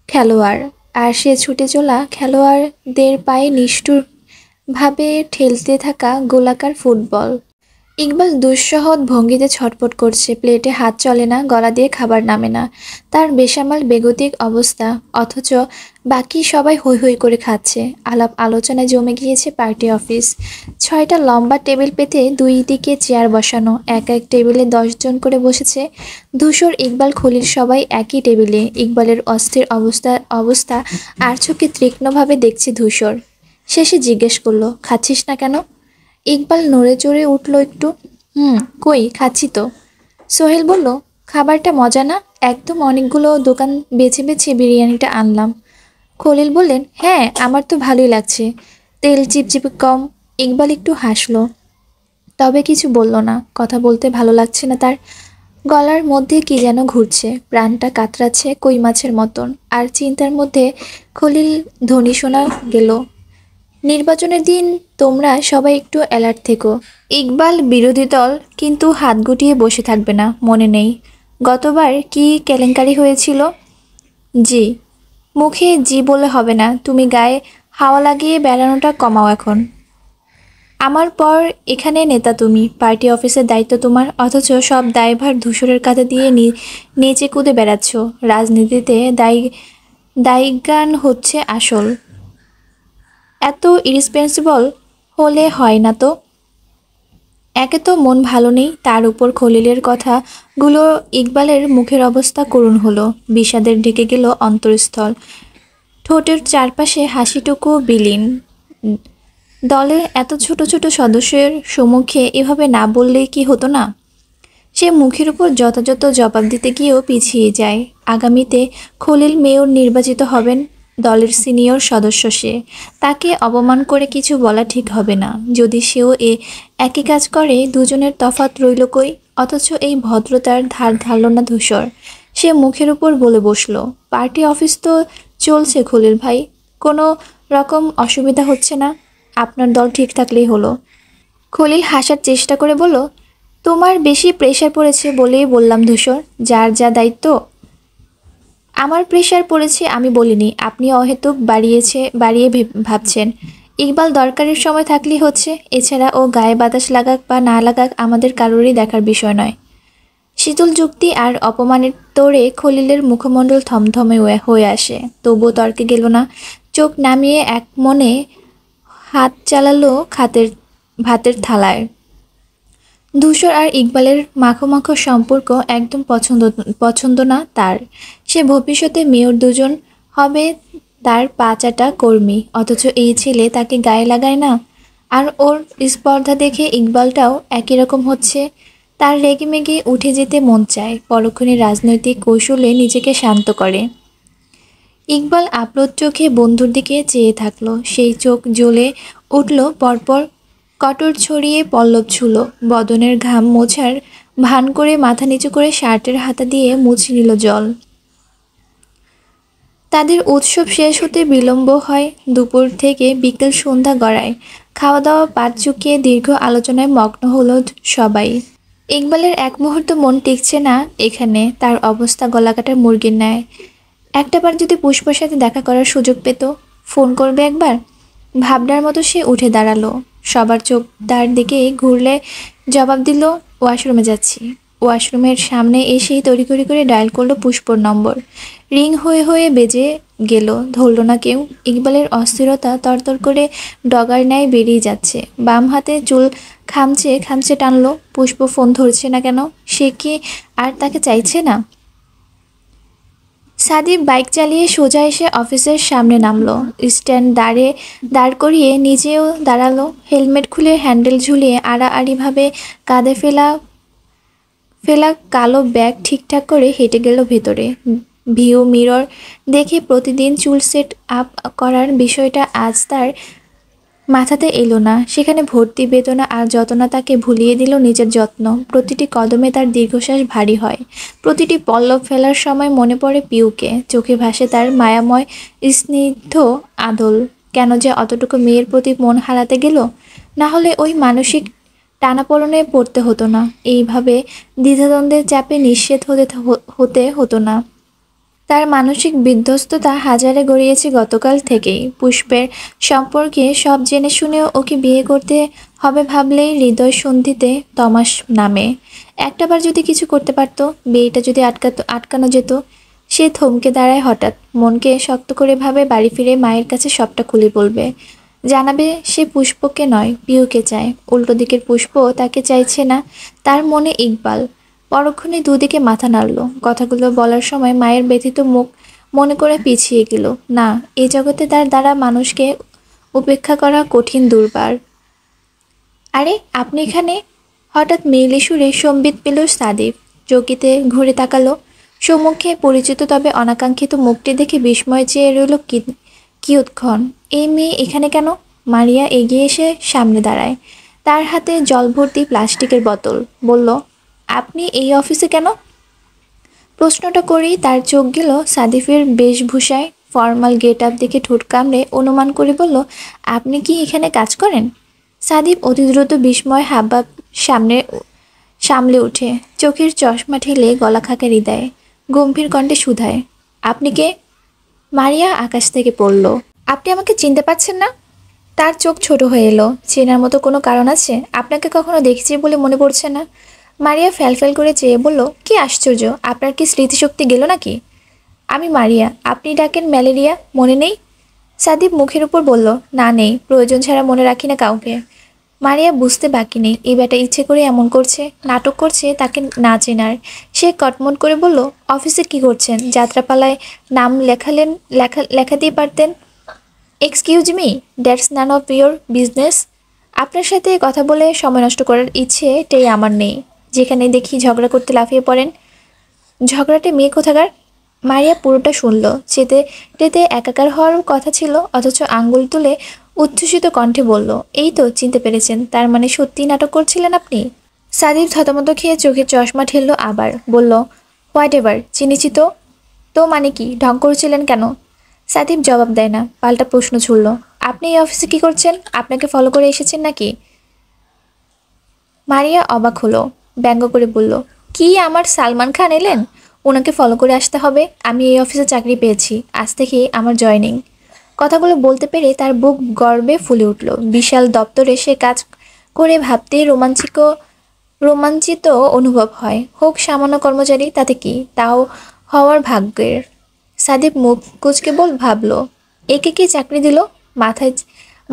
খেলোয়াড়, আর সে ছুটে চলা খেলোয়াড়দের পায়ে নিষ্ঠুরভাবে ঠেলতে থাকা গোলাকার ফুটবল। ইকবাল দুঃসহ ভঙ্গিতে ছটফট করছে, প্লেটে হাত চলে না, গলা দিয়ে খাবার নামে না। তার বেসামাল বেগতিক অবস্থা, অথচ বাকি সবাই হৈ হৈ করে খাচ্ছে। আলাপ আলোচনায় জমে গিয়েছে পার্টি অফিস। 6টা লম্বা টেবিল পেতে দুই দিকে চেয়ার বসানো, এক এক টেবিলে 10 জন করে বসেছে। ধূসর, ইকবাল, খলিল সবাই একই টেবিলে। ইকবালের অস্থির অবস্থা আর চোখে তীক্ষ্ণভাবে দেখছে ধূসর। শেষে জিজ্ঞেস করলো, খাচ্ছিস না কেন? ইকবাল নড়ে চড়ে উঠল একটু। কই, খাচ্ছি তো। সোহেল বলল, খাবারটা মজা না? একদম অনেকগুলো দোকান বেছে বেছে বিরিয়ানিটা আনলাম। খলিল বললেন, হ্যাঁ আমার তো ভালোই লাগছে, তেল চিপচিপে কম। ইকবাল একটু হাসলো, তবে কিছু বলল না। কথা বলতে ভালো লাগছে না তার। গলার মধ্যে কি যেন ঘুরছে, প্রাণটা কাতরাচ্ছে কই মাছের মতন। আর চিন্তার মধ্যে খলিল ধ্বনি শোনা গেল, নির্বাচনের দিন তোমরা সবাই একটু অ্যালার্ট থেকো। ইকবাল বিরোধী দল কিন্তু হাত গুটিয়ে বসে থাকবে না, মনে নেই গতবার কি কেলেঙ্কারি হয়েছিল? জি। মুখে জি বলে হবে না, তুমি গায়ে হাওয়া লাগিয়ে বেড়ানোটা কমাও এখন। আমার পর এখানে নেতা তুমি, পার্টি অফিসের দায়িত্ব তোমার, অথচ সব দায়ভার ধূসরের কাঁধে দিয়ে নেচে কুদে বেড়াচ্ছ। রাজনীতিতে দায়িজ্ঞান হচ্ছে আসল। এত ইরেসপন্সিবল হলে হয় না তো। একে তো মন ভালো নেই, তার উপর খলিলের কথাগুলো। ইকবালের মুখের অবস্থা করুণ হলো, বিষাদের ঢেকে গেল অন্তরস্থল। ঠোঁটের চারপাশে হাসিটুকু বিলীন। দলের এত ছোট ছোট সদস্যের সম্মুখে এভাবে না বললেই কি হতো না? সে মুখের উপর যথাযথ জবাব দিতে গিয়েও পিছিয়ে যায়। আগামীতে খলিল মেয়র নির্বাচিত হবেন, দলের সিনিয়র সদস্য সে। তাকে অপমান করে কিছু বলা ঠিক হবে না। যদি সেও একই কাজ করে, দুজনের তফাৎ রইল কই? অথচ এই ভদ্রতার ধার ধারল না ধূসর। সে মুখের উপর বলে বসল, পার্টি অফিস তো চলছে খলিল ভাই, কোনো রকম অসুবিধা হচ্ছে না, আপনার দল ঠিক থাকলেই হলো। খলিল হাসার চেষ্টা করে বলল, তোমার বেশি প্রেশার পড়েছে বলেই বললাম ধূসর, যার যা দায়িত্ব। আমার প্রেশার পড়েছে আমি বলিনি, আপনি অহেতুক বাড়িয়ে ভাবছেন। ইকবাল দরকারের সময় থাকলেই হচ্ছে, এছাড়া ও গায়ে বাতাস লাগাক বা না লাগাক আমাদের কারোরই দেখার বিষয় নয়। শীতল যুক্তি আর অপমানের তোড়ে খলিলের মুখমণ্ডল থমথমে হয়ে আসে, তবুও তর্কে গেল না। চোখ নামিয়ে এক মনে হাত চালালো ভাতের থালায়। ধূসর আর ইকবালের মাখো মাখো সম্পর্ক একদম পছন্দ না তার। সে ভবিষ্যতে মেয়র, দুজন হবে তার পা চাটা কর্মী, অথচ এই ছেলে তাকে গায়ে লাগায় না। আর ওর স্পর্ধা দেখে ইকবালটাও একই রকম হচ্ছে। তার রেগেমেগে উঠে যেতে মন চায়, পরক্ষণে রাজনৈতিক কৌশলে নিজেকে শান্ত করে। ইকবাল আপ্লুত চোখে বন্ধুর দিকে চেয়ে থাকলো, সেই চোখ জ্বলে উঠল পরপর। কটর ছড়িয়ে পল্লব ছুলো, বদনের ঘাম মোছার ভান করে মাথা নিচু করে শার্টের হাতা দিয়ে মুছে নিল জল। তাদের উৎসব শেষ হতে বিলম্ব হয়, দুপুর থেকে বিকেল সন্ধ্যা গড়ায়। খাওয়া দাওয়া পাট চুকিয়ে দীর্ঘ আলোচনায় মগ্ন হলো সবাই। ইকবালের এক মুহূর্ত মন টিকছে না এখানে, তার অবস্থা গলাকাটা মুরগির ন্যায়। একটাবার যদি পুষ্পর সাথে দেখা করার সুযোগ পেত, ফোন করবে একবার, ভাবনার মতো সে উঠে দাঁড়ালো। সবার চোখ তার দিকে ঘুরলে জবাব দিল, ওয়াশরুমে যাচ্ছি। ওয়াশরুমের সামনে এসেই তড়িঘড়ি করে ডায়াল করলো পুষ্পর নম্বর। রিং হয়ে হয়ে বেজে গেল, ধরল না কেউ। ইকবালের অস্থিরতা তরতর করে ডগার ন্যায় বেরিয়ে যাচ্ছে। বাম হাতে চুল খামচে খামচে টানলো, পুষ্প ফোন ধরছে না কেন? সে কি আর তাকে চাইছে না? সাদীপ বাইক চালিয়ে সোজা এসে অফিসের সামনে নামলো। স্ট্যান্ড দাঁড় করিয়ে নিজেও দাঁড়ালো। হেলমেট খুলে হ্যান্ডেল ঝুলিয়ে আড়াআড়িভাবে কাঁধে ফেলা ফেলা কালো ব্যাগ ঠিকঠাক করে হেঁটে গেল ভেতরে। ভিউ মিরর দেখে প্রতিদিন চুল সেট আপ করার বিষয়টা আজ তার মাথাতে এলো না। সেখানে ভর্তি বেদনা আর যতনা তাকে ভুলিয়ে দিল নিজের যত্ন। প্রতিটি কদমে তার দীর্ঘশ্বাস ভারী হয়, প্রতিটি পল্লব ফেলার সময় মনে পড়ে পিউকে, চোখে ভাসে তার মায়াময় স্নিগ্ধ আদল। কেন যে অতটুকু মেয়ের প্রতি মন হারাতে গেল? না হলে ওই মানসিক টানাপোড়েনে পড়তে হতো না, এইভাবে দ্বিধাদ্বন্দ্বের চাপে নিঃশেষ হতে হতো না। তার মানসিক বিধ্বস্ততা হাজারে গড়িয়েছে গতকাল থেকেই। পুষ্পের সম্পর্কে সব জেনে শুনেও ওকে বিয়ে করতে হবে ভাবলেই হৃদয় সন্ধিতে তমাস নামে। একটাবার যদি কিছু করতে পারত, বিয়েটা যদি আটকানো যেত। সে থমকে দাঁড়ায় হঠাৎ, মনকে শক্ত করে ভাবে বাড়ি ফিরে মায়ের কাছে সবটা খুলে বলবে। জানাবে সে পুষ্পকে নয়, পিউকে চায়। উল্টো দিকের পুষ্প তাকে চাইছে না, তার মনে ইকবাল। পরক্ষণে দুদিকে মাথা নাড়ল। কথাগুলো বলার সময় মায়ের ব্যথিত মুখ মনে করে পিছিয়ে গেল। না, এই জগতে তার দ্বারা মানুষকে উপেক্ষা করা কঠিন দুর্বার। আরে আপনি এখানে? হঠাৎ মেয়েলি সুরে সম্বিত পেল সাদীপ। চৌকিতে ঘুরে তাকালো। সম্মুখে পরিচিত তবে অনাকাঙ্ক্ষিত মুখটি দেখে বিস্ময় চেয়ে রইল কিয়ৎক্ষণ। এই মেয়ে এখানে কেন? মারিয়া এগিয়ে এসে সামনে দাঁড়ায়। তার হাতে জল ভর্তি প্লাস্টিকের বোতল। বলল, আপনি এই অফিসে কেন? প্রশ্নটা করেই তার চোখ গেল সাদিফের বেশভূষায়। ফর্মাল গেট আপ দেখে ঠোঁট কামড়ে অনুমান করে বলল, আপনি কি এখানে কাজ করেন? সাদিফ অতি দ্রুত বিস্ময় হাবভাব সামলে উঠে, চোখের চশমা ঠেলে গলা খাঁকা হৃদয়ে গম্ভীর কণ্ঠে শুধায়, আপনি কে? মারিয়া আকাশ থেকে পড়ল। আপনি আমাকে চিনতে পারছেন না? তার চোখ ছোট হয়ে এলো। চেনার মতো কোনো কারণ আছে? আপনাকে কখনো দেখেছি বলে মনে পড়ছে না। মারিয়া ফ্যালফ্যাল করে চেয়ে বলল, কি আশ্চর্য, আপনার কি স্মৃতিশক্তি গেল নাকি? আমি মারিয়া, আপনি ডাকেন ম্যালেরিয়া, মনে নেই? সাদিব মুখের উপর বলল, না নেই, প্রয়োজন ছাড়া মনে রাখি না কাউকে। মারিয়া বুঝতে বাকি নেই, এই বেটা ইচ্ছে করে এমন করছে, নাটক করছে তাকে না চেনার। সে কটমট করে বলল, অফিসে কি করছেন? যাত্রাপালায় নাম লেখাতেই পারতেন। Excuse me, that's none of your business. আপনার সাথে কথা বলে সময় নষ্ট করার ইচ্ছেটাই আমার নেই। যেখানে দেখি ঝগড়া করতে লাফিয়ে পড়েন। ঝগড়াটে মেয়ে কোথাকার? মারিয়া পুরোটা শুনল। চেতে টেতে একাকার হওয়ার কথা ছিল, অথচ আঙ্গুল তুলে উচ্ছ্বসিত কণ্ঠে বলল, এই তো চিনতে পেরেছেন, তার মানে সত্যিই নাটক করছিলেন আপনি? সাদিব থতমত খেয়ে চোখের চশমা ঠেলল আবার। বলল, হোয়াট এভার, চিনিছি তো। তো মানে কি, ঢং করছিলেন কেন? সাদিব জবাব দেয় না, পাল্টা প্রশ্ন ছুড়ল, আপনি এই অফিসে কি করছেন? আপনাকে ফলো করে এসেছেন নাকি? মারিয়া অবাক হলো, ব্যঙ্গ করে বলল, কি আমার সালমান খান এলেন? ওনাকে ফলো করে আসতে হবে? আমি এই অফিসে চাকরি পেয়েছি, আজ থেকে আমার জয়নিং। কথাগুলো বলতে পেরে তার বুক গর্বে ফুলে উঠল। বিশাল দপ্তরে সে কাজ করে ভাবতেই রোমাঞ্চিত অনুভব হয়। হোক সামান্য কর্মচারী, তাতে কি, তাও হওয়ার ভাগ্যের। সাদিব মুখ কুঁচকে ভাবল, একে কি চাকরি দিল?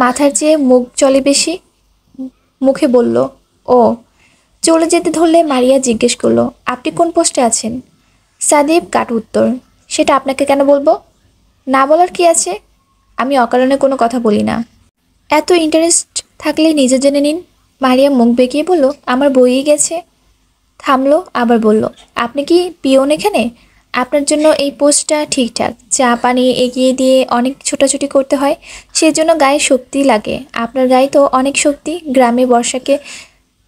মাথার চেয়ে মুখ চলে বেশি। মুখে বলল, ও। চলে যেতে ধরলে মারিয়া জিজ্ঞেস করলো, আপনি কোন পোস্টে আছেন? সাদিব কাট উত্তর, সেটা আপনাকে কেন বলবো? না বলার কি আছে? আমি অকারণে কোনো কথা বলি না। এত ইন্টারেস্ট থাকলে নিজে জেনে নিন। মারিয়া মুখ বেঁকিয়ে বলল, আমার বইই গেছে। থামলো, আবার বলল, আপনি কি পিওন এখানে? আপনার জন্য এই পোস্টটা ঠিকঠাক। চা পানি এগিয়ে দিয়ে অনেক ছোটাছুটি করতে হয়, সেজন্য গায়ে শক্তি লাগে। আপনার গায়ে তো অনেক শক্তি। গ্রামে বর্ষাকে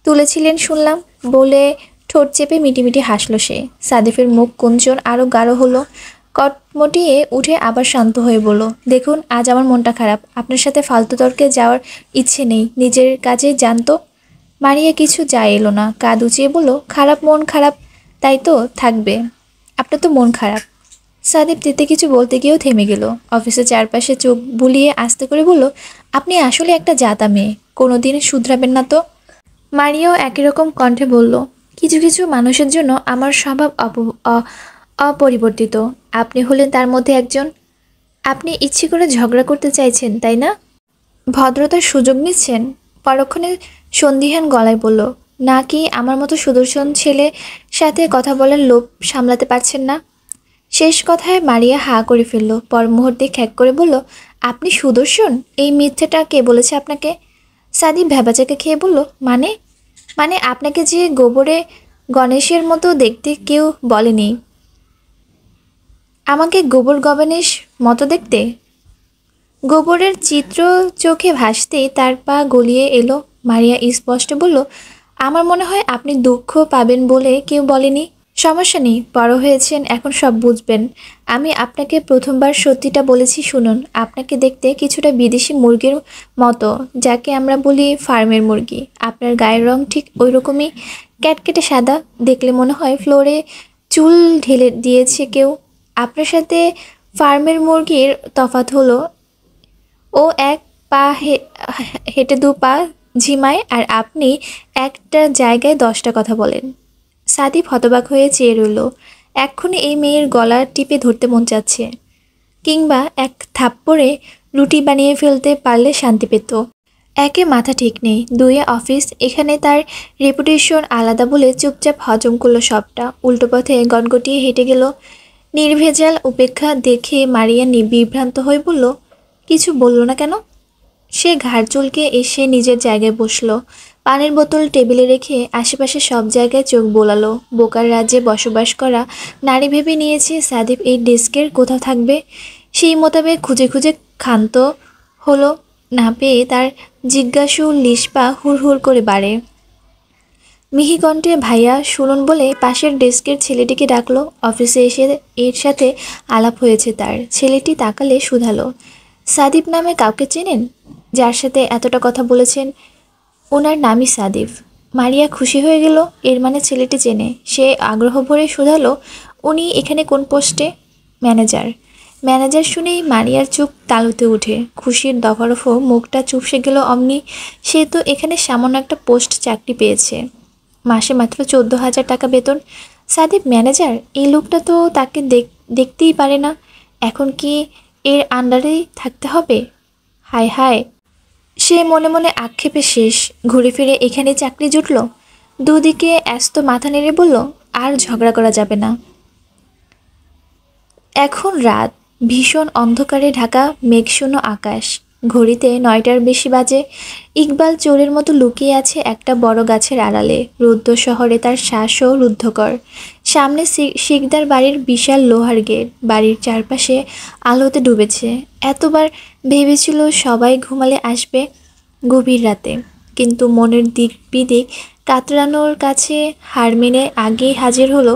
তুলেছিলেন শুনলাম, বলে ঠোঁট চেপে মিটিমিটি হাসল সে। সাদিফের মুখ কুঞ্চন আরও গাঢ় হলো। কটমটিয়ে উঠে আবার শান্ত হয়ে বলল, দেখুন, আজ আমার মনটা খারাপ। আপনার সাথে ফালতু তর্কে যাওয়ার ইচ্ছে নেই, নিজের কাজে জানতো। মারিয়া কিছু যায় এলো না, কাঁধ উঁচিয়ে বলল, খারাপ মন খারাপ, তাই তো থাকবে। আপনার তো মন খারাপ। সাদিব তেতে কিছু বলতে গিয়েও থেমে গেল। অফিসের চারপাশে চোখ বুলিয়ে আস্তে করে বলল, আপনি আসলে একটা জাতা মেয়ে, কোনোদিন শুধরাবেন না তো? মারিয়াও একই রকম কণ্ঠে বলল, কিছু কিছু মানুষের জন্য আমার স্বভাব অপরিবর্তিত। আপনি হলেন তার মধ্যে একজন। আপনি ইচ্ছে করে ঝগড়া করতে চাইছেন, তাই না? ভদ্রতার সুযোগ নিচ্ছেন? পরক্ষণে সন্দিহান গলায় বলল, নাকি আমার মতো সুদর্শন ছেলে সাথে কথা বলার লোভ সামলাতে পারছেন না? শেষ কথায় মারিয়া হা করে ফেলল। পর মুহূর্তে খ্যাক করে বলল, আপনি সুদর্শন? এই মিথ্যেটা কে বলেছে আপনাকে? সাদিব ভ্যাবাচাকে খেয়ে বলল, মানে? মানে আপনাকে যে গোবরে গণেশের মতো দেখতে কেউ বলেনি। আমাকে গোবর গণেশ মতো দেখতে? গোবরের চিত্র চোখে ভাসতেই তার পা গলিয়ে এলো। মারিয়া স্পষ্ট বলল, আমার মনে হয় আপনি দুঃখ পাবেন বলে কেউ বলেনি। সমস্যা নেই, বড় হয়েছেন, এখন সব বুঝবেন। আমি আপনাকে প্রথমবার সত্যিটা বলেছি শুনুন। আপনাকে দেখতে কিছুটা বিদেশি মুরগির মতো, যাকে আমরা বলি ফার্মের মুরগি। আপনার গায়ের রং ঠিক ওই রকমই, ক্যাটকেটে সাদা। দেখলে মনে হয় ফ্লোরে চুল ঢেলে দিয়েছে কেউ। আপনার সাথে ফার্মের মুরগির তফাৎ হলো, ও এক পা হেঁটে দু পা ঝিমায়, আর আপনি একটা জায়গায় 10টা কথা বলেন। সাদিব হতবাক হয়ে চেয়ে রইল। এক্ষুনি এই মেয়ের গলা টিপে ধরতে মন চাচ্ছে, কিংবা এক থাপ্পড়ে রুটি বানিয়ে ফেলতে পারলে শান্তি পেত। একে মাথা ঠিক নেই, দুয়ে অফিস, এখানে তার রেপুটেশন আলাদা বলে চুপচাপ হজম করলো সবটা। উল্টো পথে গটগটিয়ে হেঁটে গেল। নির্ভেজাল উপেক্ষা দেখে মারিয়া বিভ্রান্ত হয়ে বলল, কিছু বলল না কেন? সে ঘাড় চুলকে এসে নিজের জায়গায় বসল। পানির বোতল টেবিলে রেখে আশেপাশে সব জায়গায় চোখ বোলালো। বোকার রাজ্যে বসবাস করা নারী ভেবে নিয়েছে সাদিফ এই ডেস্কের কোথাও থাকবে। সেই মোতাবেক খুঁজে খুঁজে ক্ষান্ত হলো। না পেয়ে তার জিজ্ঞাসু লিশপা হুড় করে বাড়ে। মিহিকণ্ঠে ভাইয়া শুনুন বলে পাশের ডেস্কের ছেলেটিকে ডাকলো। অফিসে এসে এর সাথে আলাপ হয়েছে তার। ছেলেটি তাকালে শুধালো, সাদিফ নামে কাউকে চেনেন? যার সাথে এতটা কথা বলেছেন ওনার নামই সাদিফ। মারিয়া খুশি হয়ে গেল, এর মানে ছেলেটি চেনে। সে আগ্রহ ভরে শুধালো, উনি এখানে কোন পোস্টে? ম্যানেজার। ম্যানেজার শুনেই মারিয়ার চোখ তালুতে উঠে। খুশির দফারফ মুখটা চুপসে গেল অমনি। সে তো এখানে সামান্য একটা পোস্ট চাকরি পেয়েছে, মাসে মাত্র 14,000 টাকা বেতন। সাদিফ ম্যানেজার? এই লোকটা তো তাকে দেখতেই পারে না। এখন কি এর আন্ডারেই থাকতে হবে? হায় হায়, সে মনে মনে আক্ষেপে শেষ। ঘুরে ফিরে এখানে চাকরি জুটল। দুদিকে ব্যস্ত মাথা নেড়ে বলল, আর ঝগড়া করা যাবে না। এখন রাত, ভীষণ অন্ধকারে ঢাকা মেঘশূন্য আকাশ। ঘড়িতে 9টার বেশি বাজে। ইকবাল চোরের মতো লুকিয়ে আছে একটা বড় গাছের আড়ালে। রুদ্ধ শহরে তার শ্বাসও রুদ্ধকর। সামনে শিকদার বাড়ির বিশাল লোহার গেট। বাড়ির চারপাশে আলোতে ডুবেছে। এতবার ভেবেছিল সবাই ঘুমালে আসবে গভীর রাতে, কিন্তু মনের দিক বিদিক কাতরানোর কাছে হার মেনে আগেই হাজির হলো।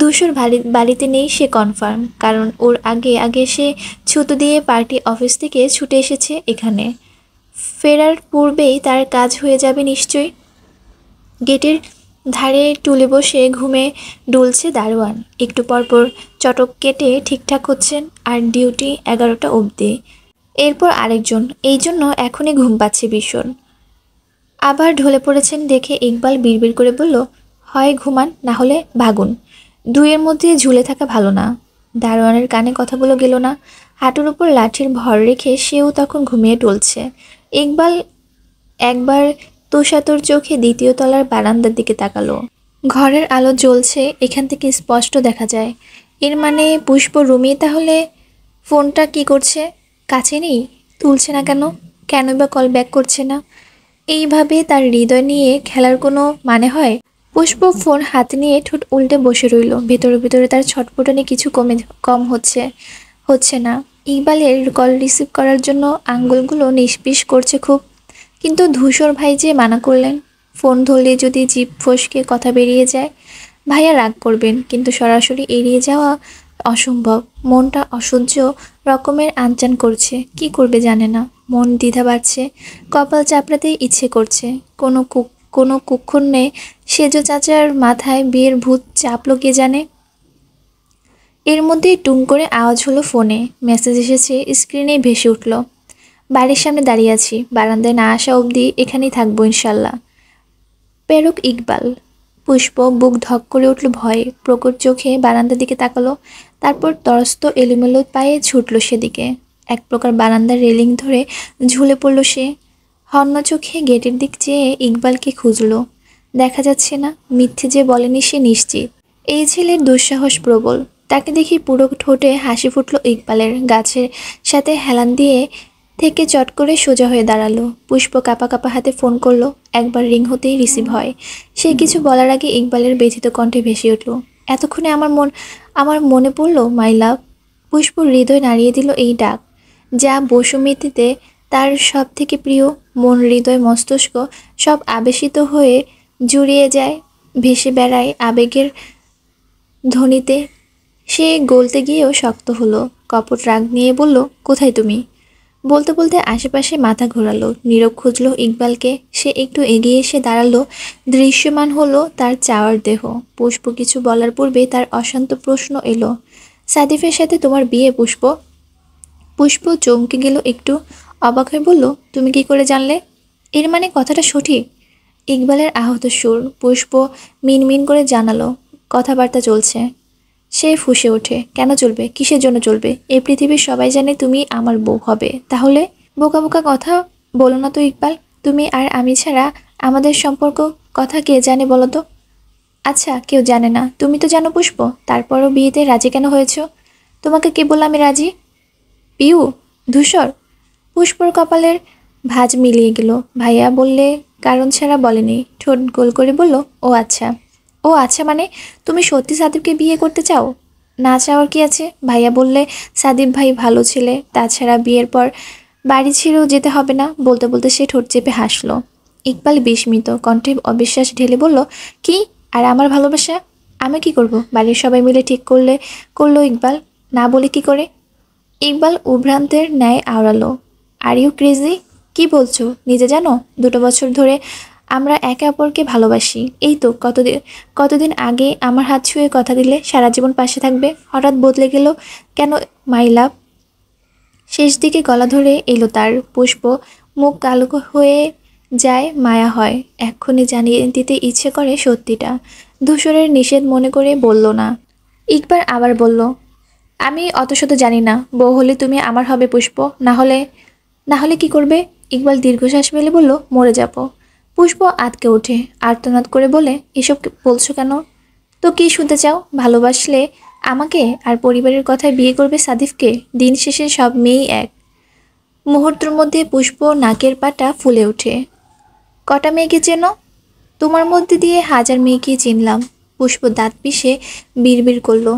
ধূসর বাড়িতে নেই সে কনফার্ম, কারণ ওর আগে আগে সে ছুতো দিয়ে পার্টি অফিস থেকে ছুটে এসেছে এখানে। ফেরার পূর্বেই তার কাজ হয়ে যাবে নিশ্চয়ই। গেটের ধারে টুলে বসে ঘুমে ডুলছে দারোয়ান। একটু পরপর চটক কেটে ঠিকঠাক হচ্ছেন। আর ডিউটি 11টা অবধি, এরপর আরেকজন। এই জন্য এখনই ঘুম পাচ্ছে ভীষণ। আবার ঢলে পড়েছেন দেখে ইকবাল বিড়বিড় করে বলল, হয় ঘুমান, না হলে ভাগুন। দুইয়ের মধ্যে ঝুলে থাকা ভালো না। দারোয়ানের কানে কথাগুলো গেল না। হাঁটুর উপর লাঠির ভর রেখে সেও তখন ঘুমিয়ে টলছে। ইকবাল একবার তোষাতোর চোখে দ্বিতীয় তলার বারান্দার দিকে তাকালো। ঘরের আলো জ্বলছে, এখান থেকে স্পষ্ট দেখা যায়। এর মানে পুষ্প রুমি তাহলে ফোনটা কি করছে? কাছে নেই, তুলছে না কেন? কেনই বা কল ব্যাক করছে না? এইভাবে তার হৃদয় নিয়ে খেলার কোনো মানে হয়? পুষ্প ফোন হাতে নিয়ে ঠোঁট উল্টে বসে রইল। ভেতরে ভেতরে তার ছটফটানি কিছু কম হচ্ছে না। ইকবালের কল রিসিভ করার জন্য আঙ্গুলগুলো নিষ্পিস করছে খুব। কিন্তু ধূসর ভাই যে মানা করলেন, ফোন ধরলে যদি জিভ ফসকে কথা বেরিয়ে যায় ভাইয়া রাগ করবেন, কিন্তু সরাসরি এড়িয়ে যাওয়া অসম্ভব। মনটা অসহ্য রকমের আনচান করছে, কি করবে জানে না। মন দ্বিধা বাড়ছে, কপাল চাপড়াতেই ইচ্ছে করছে। কোনো কুক্ষণে সেজো চাচার মাথায় বিয়ের ভূত চাপলো কে জানে। এর মধ্যেই টুং করে আওয়াজ হলো ফোনে। মেসেজ এসেছে, স্ক্রিনে ভেসে উঠল, বাড়ির সামনে দাঁড়িয়ে আছি, বারান্দায় না আসা অবধি এখানেই থাকবো ইনশাল্লাহ। প্রেরক ইকবাল। পুষ্প বুক ধক করে উঠল ভয়ে। প্রকট চোখে বারান্দার দিকে তাকালো, তারপর তরস্ত এলোমেলো পায়ে ছুটল সেদিকে। এক প্রকার বারান্দার রেলিং ধরে ঝুলে পড়ল সে। হন্য চোখে গেটের দিক চেয়ে ইকবালকে খুঁজল। দেখা যাচ্ছে না। মিথ্যে যে বলেনি সে নিশ্চিত। এই ছেলের দুঃসাহস প্রবল। তাকে দেখি পুরো ঠোঁটে হাসি ফুটল ইকবালের। গাছের সাথে হেলান দিয়ে থেকে চট করে সোজা হয়ে দাঁড়ালো। পুষ্প কাঁপা কাঁপা হাতে ফোন করলো। একবার রিং হতেই রিসিভ হয়। সে কিছু বলার আগে ইকবালের ব্যথিত কণ্ঠে ভেসে উঠল, এতক্ষণে আমার মনে পড়ল মাই লাভ। পুষ্প হৃদয় নাড়িয়ে দিল এই ডাক, যা বসুমিতিতে তার সব থেকে প্রিয়। মন, হৃদয়, মস্তিষ্ক সব আবেশিত হয়ে জুড়িয়ে যায়, ভেসে বেড়ায় আবেগের ধ্বনিতে। সে গলতে গিয়েও শক্ত হলো। কপট রাগ নিয়ে বলল, কোথায় তুমি? বলতে বলতে আশেপাশে মাথা ঘোরালো। নীরব খুঁজলো ইকবালকে। সে একটু এগিয়ে এসে দাঁড়ালো। দৃশ্যমান হলো তার চাওয়ার দেহ। পুষ্প কিছু বলার পূর্বে তার অশান্ত প্রশ্ন এলো, সাদিফের সাথে তোমার বিয়ে পুষ্প? পুষ্প চমকে গেল একটু, অবাক হয়ে বলল, তুমি কি করে জানলে? এর মানে কথাটা সঠিক? ইকবালের আহত সুর। পুষ্প মিনমিন করে জানালো, কথাবার্তা চলছে। সে ফুঁসে ওঠে, কেন চলবে? কিসের জন্য চলবে? এই পৃথিবীর সবাই জানে তুমি আমার বউ হবে। তাহলে? বোকা বোকা কথা বলো না তো ইকবাল। তুমি আর আমি ছাড়া আমাদের সম্পর্ক কথা কে জানে বলো তো? আচ্ছা, কেউ জানে না, তুমি তো জানো পুষ্প। তারপরও বিয়েতে রাজি কেন হয়েছ? তোমাকে কে বলল আমি রাজি? পিউ? ধূসর? পুষ্পর কপালের ভাঁজ মিলিয়ে গেল। ভাইয়া বললে কারণ ছাড়া বলেনি। ঠোঁট গোল করে বলল, ও আচ্ছা মানে তুমি সত্যি সাদিবকে বিয়ে করতে চাও? না চাওয়ার কি আছে? ভাইয়া বললে সাদিব ভাই ভালো ছেলে, তাছাড়া বিয়ের পর বাড়ি ছেড়েও যেতে হবে না। বলতে বলতে সে ঠোঁট চেপে হাসলো। ইকবাল বিস্মিত কণ্ঠে অবিশ্বাস ঢেলে বলল, কি? আর আমার ভালোবাসা আমি কি করব? বাড়ির সবাই মিলে ঠিক করলো ইকবাল, না বলে কি করে? ইকবাল উভ্রান্তের ন্যায় আওড়ালো, আর ইউ ক্রেজি? কি বলছো? নিজে জানো 2 বছর ধরে আমরা একে অপরকে ভালোবাসি। এই তো কতদিন আগে আমার হাত ছুঁয়ে কথা দিলে সারা জীবন পাশে থাকবে, হঠাৎ বদলে গেল কেন মাই লাভ? শেষ দিকে গলা ধরে এলো তার। পুষ্প মুখ কালো হয়ে যায়, মায়া হয়, এক্ষুনি জানিয়ে দিতে ইচ্ছে করে সত্যিটা। ধূসরের নিষেধ মনে করে বলল না। ইকবার আবার বলল, আমি অত শত জানি না। বউ হলে তুমি আমার হবে পুষ্প, না হলে কি করবে? ইকবাল দীর্ঘশ্বাস ফেলে বলল, মরে যাব। পুষ্প আতকে ওঠে, আর্তনাদ করে বলে, এসব বলছো কেন? তো কি শুনতে চাও? ভালোবাসলে আমাকে আর পরিবারের কথায় বিয়ে করবে সাদিফকে? দিন শেষে সব মেয়েই এক। মুহূর্তের মধ্যে পুষ্প নাকের পাটা ফুলে ওঠে। কটা মেয়েকে চেনো? তোমার মধ্যে দিয়ে 1000 মেয়েকে চিনলাম। পুষ্প দাঁত পিষে বিড়বিড় করলো,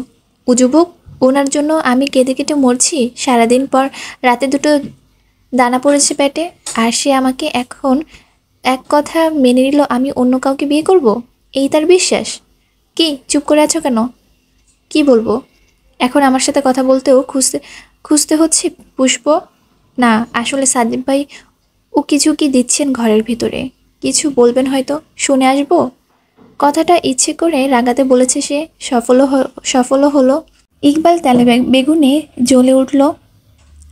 উজুবুক, ওনার জন্য আমি কেঁদে কেটে মরছি। সারাদিন পর রাতে দুটো দানা পড়েছে পেটে, আর সে আমাকে এখন এক কথা মেনে নিল আমি অন্য কাউকে বিয়ে করব? এই তার বিশ্বাস? কি চুপ করে আছো কেন? কি বলবো? এখন আমার সাথে কথা বলতেও খুঁজতে হচ্ছে পুষ্প? না, আসলে সাদিব ভাই ও কিছু কি দিচ্ছেন ঘরের ভিতরে। কিছু বলবেন হয়তো, শুনে আসবো। কথাটা ইচ্ছে করে রাগাতে বলেছে সে, সফলও হলো। ইকবাল তেলে বেগুনে জ্বলে উঠল।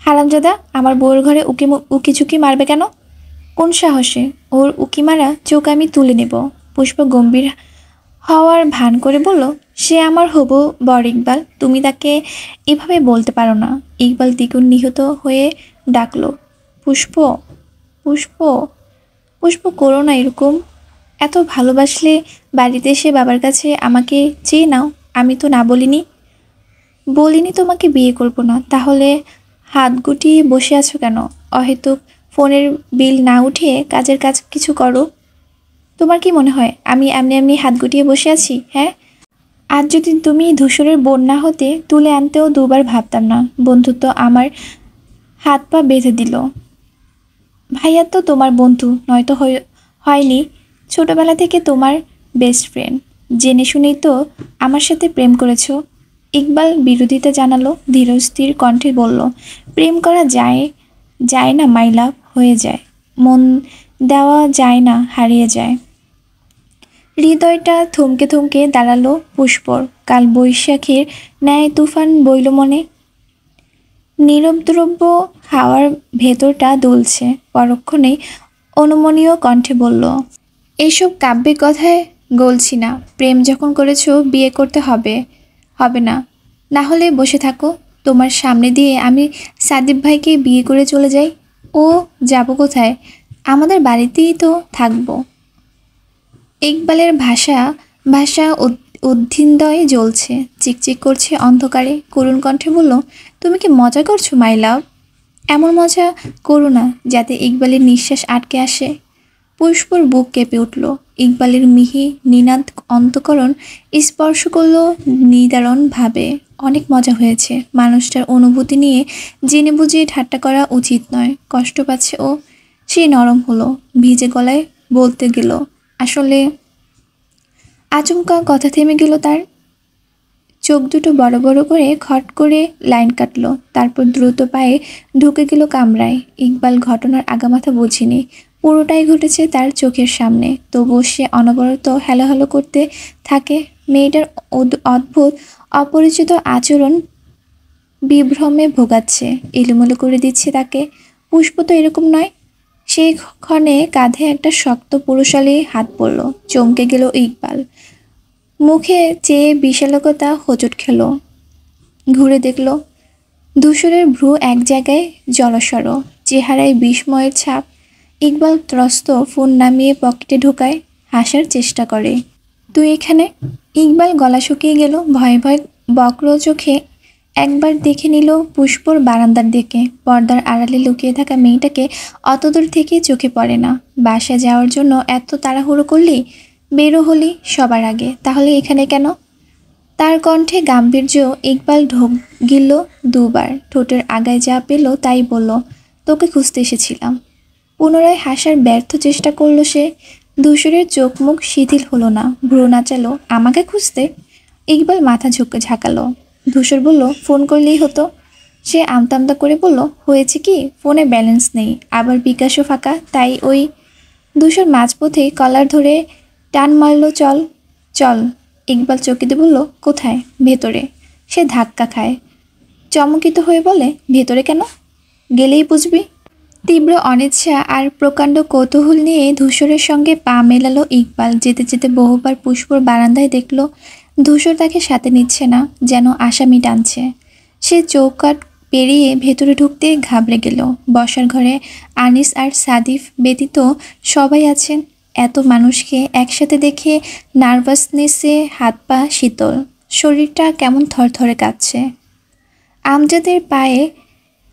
হারামজাদা, আমার বউয়ের ঘরে উকি ঝুঁকি মারবে কেন? কোন সাহসে? ওর উকি মারা চোখ আমি তুলে নেব। পুষ্প গম্ভীর হওয়ার ভান করে বলল, সে আমার হবু বর ইকবাল, তুমি তাকে এভাবে বলতে পারো না। ইকবাল দ্বিগুণ নিহত হয়ে ডাকলো, পুষ্প, পুষ্প, পুষ্প, করো না এরকম। এত ভালোবাসলে বাড়িতে এসে বাবার কাছে আমাকে চেয়ে নাও। আমি তো না বলিনি তোমাকে বিয়ে করব না। তাহলে হাত গুটিয়ে বসে আছো কেন? অহেতুক ফোনের বিল না উঠিয়ে কাজের কাজ কিছু করো। তোমার কি মনে হয় আমি এমনি হাত গুটিয়ে বসে আছি? হ্যাঁ, আজ যদি তুমি ধূসরের বোন না হতে তুলে আনতেও দুবার ভাবতাম না। বন্ধুত্ব আমার হাত পা বেঁধে দিল। ভাইয়া তো তোমার বন্ধু নয়তো হয়নি, ছোটবেলা থেকে তোমার বেস্ট ফ্রেন্ড। জেনে শুনেই তো আমার সাথে প্রেম করেছো। ইকবাল বিরোধিতা জানালো, ধীরস্থির কণ্ঠে বলল, প্রেম করা যায় না মাই লাভ, হয়ে যায়। মন দেওয়া যায় না, হারিয়ে যায়। হৃদয়টা থমকে থমকে দাঁড়ালো পুষ্পর। কাল বৈশাখীর ন্যায় তুফান বইল মনে। নীরবদ্রব্য হাওয়ার ভেতরটা দুলছে। পরক্ষণেই অনুমনীয় কণ্ঠে বলল, এইসব কাব্যিক কথায় গলছি না। প্রেম যখন করেছো বিয়ে করতে হবে না। না হলে বসে থাকো। তোমার সামনে দিয়ে আমি সাদিব ভাইকে বিয়ে করে চলে যাই। ও যাব কোথায়? আমাদের বাড়িতেই তো থাকবো। ইকবালের ভাষা ভাষা উদ্ভিন্দয়ে জ্বলছে, চিকচিক করছে অন্ধকারে। করুণ কণ্ঠে বলল, তুমি কি মজা করছো মাই লাভ? এমন মজা করো না যাতে ইকবালের নিঃশ্বাস আটকে আসে। পুষ্পর বুক কেঁপে উঠল। ইকবালের মিহি নিনাদ অন্তঃকরণ স্পর্শ করল নিদারুণভাবে। অনেক মজা হয়েছে। মানুষটার অনুভূতি নিয়ে জেনে বুঝিয়ে ঠাট্টা করা উচিত নয়। কষ্ট পাচ্ছে ও। সে নরম হলো, ভিজে গলায় বলতে গেল, আসলে। আচমকা কথা থেমে গেল তার। চোখ দুটো বড় বড় করে খট করে লাইন কাটলো। তারপর দ্রুত পায়ে ঢুকে গেল কামরায়। ইকবাল ঘটনার আগামাথা বুঝিনি। পুরোটাই ঘটেছে তার চোখের সামনে। তবুও সে অনবরত হ্যালো হ্যালো করতে থাকে। মেয়েটার অদ্ভুত অপরিচিত আচরণ বিভ্রমে ভোগাচ্ছে, এলোমেলো করে দিচ্ছে তাকে। পুষ্প তো এরকম নয়। সেই ক্ষণে কাঁধে একটা শক্ত পুরুষালী হাত পড়ল। চমকে গেল ইকবাল। মুখে চেয়ে বিশালকতা হোঁচট খেল। ঘুরে দেখল ধূসরের ভ্রু এক জায়গায় জড়সড়, চেহারায় বিস্ময়ের ছাপ। ইকবাল ত্রস্ত ফোন নামিয়ে পকেটে ঢোকায়, হাসার চেষ্টা করে। তুই এখানে? ইকবাল গলা শুকিয়ে গেল। ভয়ে ভয়ে বক্র চোখে একবার দেখে নিল পুষ্পর বারান্দার দিকে। পর্দার আড়ালে লুকিয়ে থাকা মেয়েটাকে অতদূর থেকে চোখে পড়ে না। বাসায় যাওয়ার জন্য এত তাড়াহুড়ো করলি, বেরো হলি সবার আগে, তাহলে এখানে কেন? তার কণ্ঠে গাম্ভীর্য। ইকবাল ঢোক গিলল দুবার, ঠোঁটের আগায় যা পেল তাই বলল, তোকে খুঁজতে এসেছিলাম। পুনরায় হাসার ব্যর্থ চেষ্টা করল সে। ধূসরের চোখ মুখ শিথিল হলো না, ভ্রু নাচালো। আমাকে খুঁজতে? ইকবাল মাথা ঝাঁকালো। ধূসর বলল, ফোন করলেই হতো। সে আমতা আমতা করে বলল, হয়েছে কি, ফোনে ব্যালেন্স নেই, আবার বিকাশও ফাঁকা, তাই ওই। ধূসর মাঝপথে কলার ধরে টান মারল, চল চল। ইকবাল চকিতে বলল, কোথায়? ভেতরে। সে ধাক্কা খায়, চমকিত হয়ে বলে, ভেতরে কেন? গেলেই বুঝবি। তীব্র অনিচ্ছা আর প্রকাণ্ড কৌতূহল নিয়ে ধূসরের সঙ্গে পা মেলালো ইকবাল। যেতে যেতে বহুবার পুষ্পর বারান্দায় দেখল ধূসর তাকে সাথে নিচ্ছে না, যেন আসামি টানছে। সে চৌকাঠ পেরিয়ে ভেতরে ঢুকতে ঘাবড়ে গেল। বসার ঘরে আনিস আর সাদিফ ব্যতীত সবাই আছেন। এত মানুষকে একসাথে দেখে নার্ভাসনেসে হাত পা শীতল, শরীরটা কেমন থরথরে কাঁপছে।